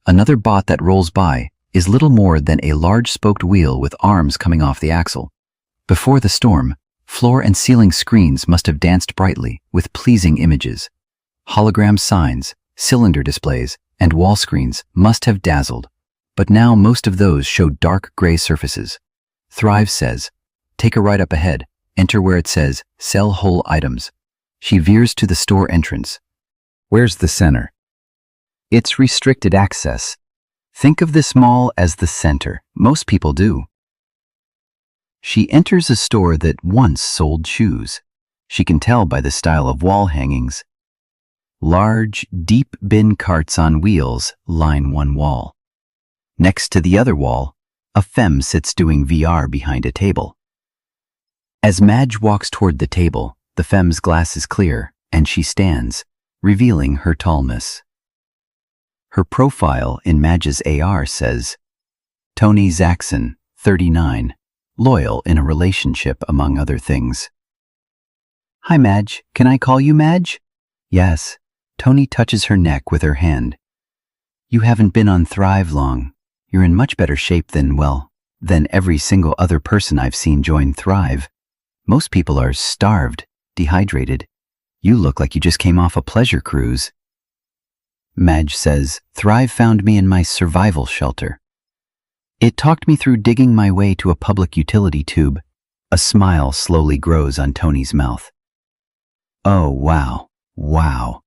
Another bot that rolls by is little more than a large spoked wheel with arms coming off the axle. Before the storm, floor and ceiling screens must have danced brightly with pleasing images. Hologram signs, cylinder displays, and wall screens must have dazzled, but now most of those show dark gray surfaces. Thrive says, "Take a right up ahead, enter where it says, sell whole items." She veers to the store entrance. Where's the center? It's restricted access. Think of this mall as the center. Most people do. She enters a store that once sold shoes. She can tell by the style of wall hangings. Large, deep bin carts on wheels line one wall. Next to the other wall, a femme sits doing VR behind a table. As Madge walks toward the table, the femme's glass is clear, and she stands, revealing her tallness. Her profile in Madge's AR says, Tony Zaxxon, 39, loyal in a relationship among other things. Hi Madge, can I call you Madge? Yes. Tony touches her neck with her hand. You haven't been on Thrive long. You're in much better shape than every single other person I've seen join Thrive. Most people are starved, dehydrated. You look like you just came off a pleasure cruise. Madge says, Thrive found me in my survival shelter. It talked me through digging my way to a public utility tube. A smile slowly grows on Tony's mouth. Oh, wow. Wow.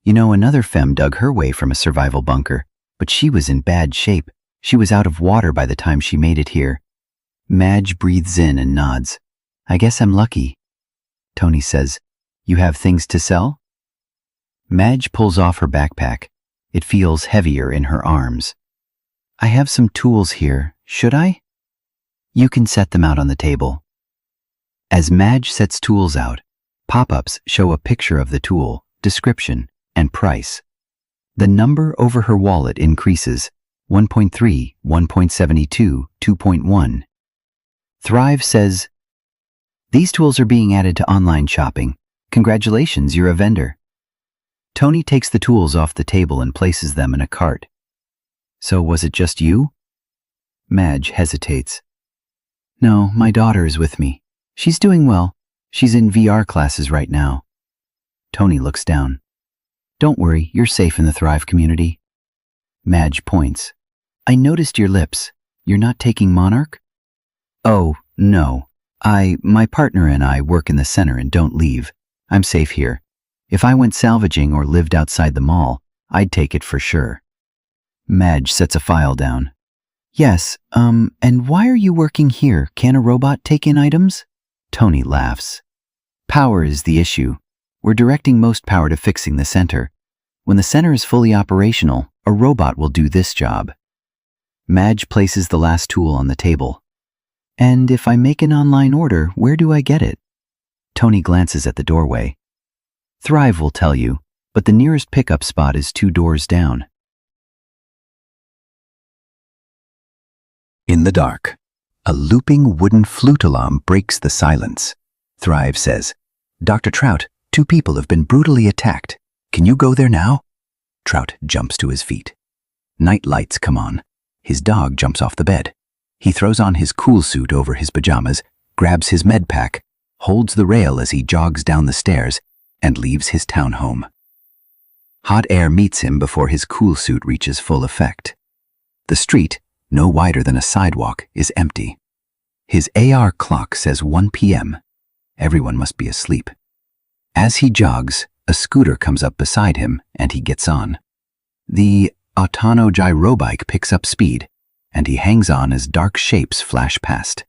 You know, another femme dug her way from a survival bunker, but she was in bad shape. She was out of water by the time she made it here. Madge breathes in and nods. I guess I'm lucky. Tony says, You have things to sell? Madge pulls off her backpack. It feels heavier in her arms. I have some tools here. Should I? You can set them out on the table. As Madge sets tools out, pop-ups show a picture of the tool, description, and price. The number over her wallet increases, 1.3, 1.72, 2.1. Thrive says, These tools are being added to online shopping. Congratulations, you're a vendor. Tony takes the tools off the table and places them in a cart. So was it just you? Madge hesitates. No, my daughter is with me. She's doing well. She's in VR classes right now. Tony looks down. Don't worry, you're safe in the Thrive community. Madge points. I noticed your lips. You're not taking Monarch? Oh, no. My partner and I work in the center and don't leave. I'm safe here. If I went salvaging or lived outside the mall, I'd take it for sure. Madge sets a file down. Yes, and why are you working here? Can a robot take in items? Tony laughs. Power is the issue. We're directing most power to fixing the center. When the center is fully operational, a robot will do this job. Madge places the last tool on the table. And if I make an online order, where do I get it? Tony glances at the doorway. Thrive will tell you, but the nearest pickup spot is 2 doors down. In the dark, a looping wooden flute alarm breaks the silence. Thrive says, Dr. Trout, 2 people have been brutally attacked. Can you go there now? Trout jumps to his feet. Night lights come on. His dog jumps off the bed. He throws on his cool suit over his pajamas, grabs his med pack, holds the rail as he jogs down the stairs, and leaves his townhome. Hot air meets him before his cool suit reaches full effect. The street, no wider than a sidewalk, is empty. His AR clock says 1 p.m. Everyone must be asleep. As he jogs, a scooter comes up beside him and he gets on. The autono-gyrobike picks up speed, and he hangs on as dark shapes flash past.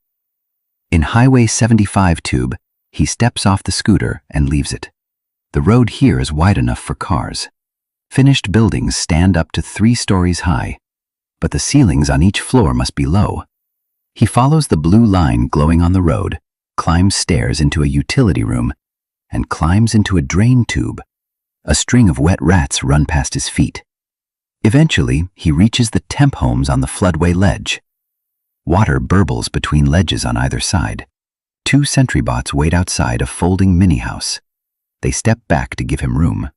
In Highway 75 tube, he steps off the scooter and leaves it. The road here is wide enough for cars. Finished buildings stand up to 3 stories high, but the ceilings on each floor must be low. He follows the blue line glowing on the road, climbs stairs into a utility room, and climbs into a drain tube. A string of wet rats run past his feet. Eventually, he reaches the temp homes on the floodway ledge. Water burbles between ledges on either side. 2 sentry bots wait outside a folding mini-house. They step back to give him room.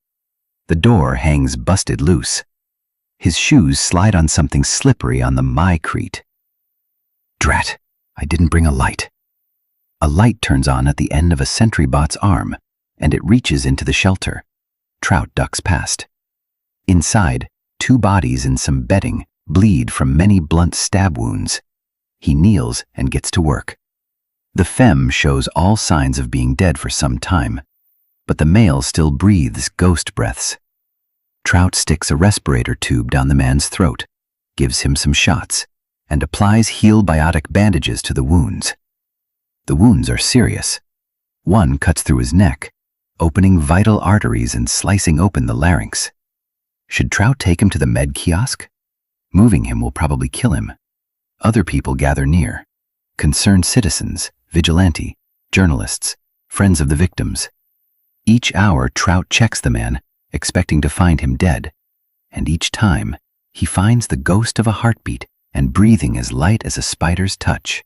The door hangs busted loose. His shoes slide on something slippery on the mycrete. Drat, I didn't bring a light. A light turns on at the end of a sentry bot's arm, and it reaches into the shelter. Trout ducks past. Inside, 2 bodies in some bedding bleed from many blunt stab wounds. He kneels and gets to work. The femme shows all signs of being dead for some time, but the male still breathes ghost breaths. Trout sticks a respirator tube down the man's throat, gives him some shots, and applies heal biotic bandages to the wounds. The wounds are serious. One cuts through his neck, opening vital arteries and slicing open the larynx. Should Trout take him to the med kiosk? Moving him will probably kill him. Other people gather near. Concerned citizens, vigilante, journalists, friends of the victims. Each hour, Trout checks the man, expecting to find him dead, and each time, he finds the ghost of a heartbeat and breathing as light as a spider's touch.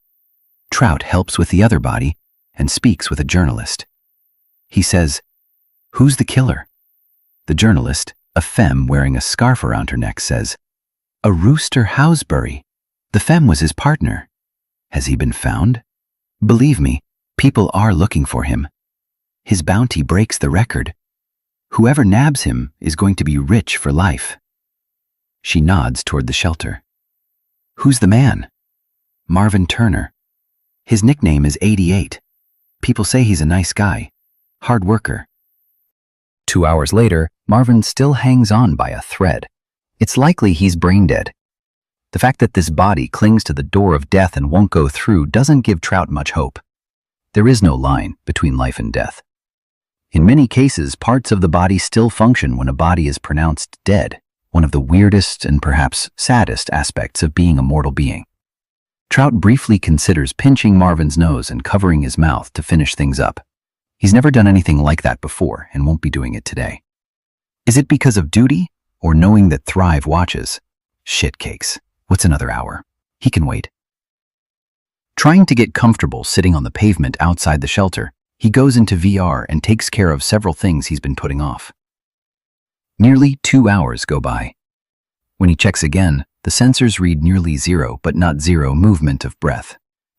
Trout helps with the other body and speaks with a journalist. He says, "Who's the killer?" The journalist, a femme wearing a scarf around her neck, says, "A Rooster Housbury. The femme was his partner. Has he been found? Believe me, people are looking for him. His bounty breaks the record. Whoever nabs him is going to be rich for life." She nods toward the shelter. "Who's the man?" "Marvin Turner. His nickname is 88. People say he's a nice guy, hard worker. 2 hours later, Marvin still hangs on by a thread. It's likely he's brain dead. The fact that this body clings to the door of death and won't go through doesn't give Trout much hope. There is no line between life and death. In many cases, parts of the body still function when a body is pronounced dead, one of the weirdest and perhaps saddest aspects of being a mortal being. Trout briefly considers pinching Marvin's nose and covering his mouth to finish things up. He's never done anything like that before and won't be doing it today. Is it because of duty or knowing that Thrive watches? Shit cakes. What's another hour? He can wait. Trying to get comfortable sitting on the pavement outside the shelter, he goes into VR and takes care of several things he's been putting off. Nearly 2 hours go by. When he checks again, the sensors read nearly zero, but not zero, movement of breath.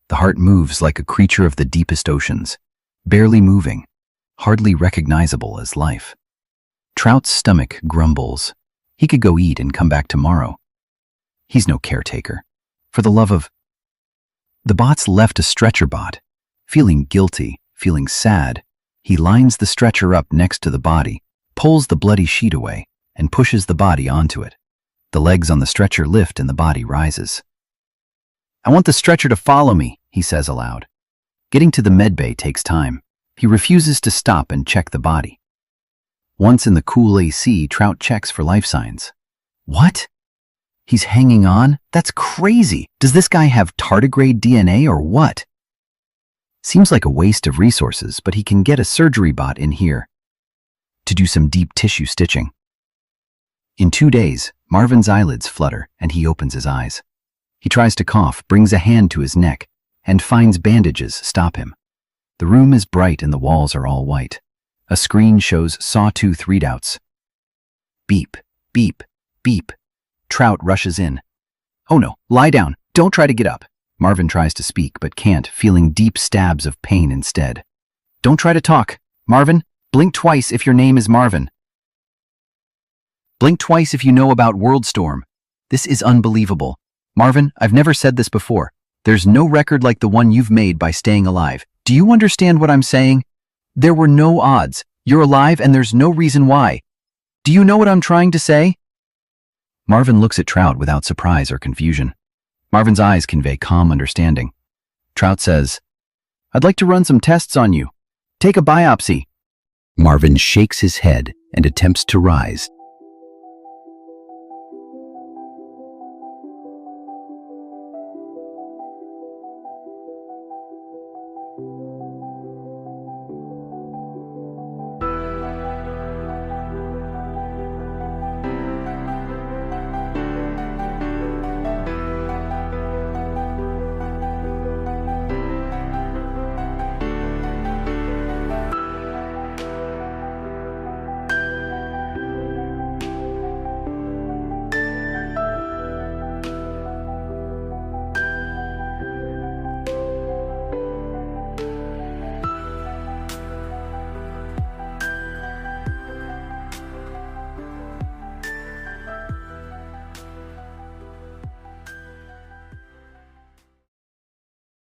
The heart moves like a creature of the deepest oceans, barely moving, hardly recognizable as life. Trout's stomach grumbles. He could go eat and come back tomorrow. He's no caretaker. For the love of... The bot's left a stretcher bot. Feeling guilty, feeling sad, he lines the stretcher up next to the body, pulls the bloody sheet away, and pushes the body onto it. The legs on the stretcher lift and the body rises. "I want the stretcher to follow me," he says aloud. Getting to the medbay takes time. He refuses to stop and check the body. Once in the cool AC, Trout checks for life signs. What? He's hanging on? That's crazy. Does this guy have tardigrade DNA or what? Seems like a waste of resources, but he can get a surgery bot in here to do some deep tissue stitching. In 2 days, Marvin's eyelids flutter and he opens his eyes. He tries to cough, brings a hand to his neck, and finds bandages stop him. The room is bright and the walls are all white. A screen shows sawtooth readouts. Beep, beep, beep. Trout rushes in. "Oh no, lie down. Don't try to get up." Marvin tries to speak but can't, feeling deep stabs of pain instead. "Don't try to talk. Marvin, blink twice if your name is Marvin. Blink twice if you know about Worldstorm. This is unbelievable. Marvin, I've never said this before. There's no record like the one you've made by staying alive. Do you understand what I'm saying? There were no odds. You're alive and there's no reason why. Do you know what I'm trying to say?" Marvin looks at Trout without surprise or confusion. Marvin's eyes convey calm understanding. Trout says, "I'd like to run some tests on you. Take a biopsy." Marvin shakes his head and attempts to rise,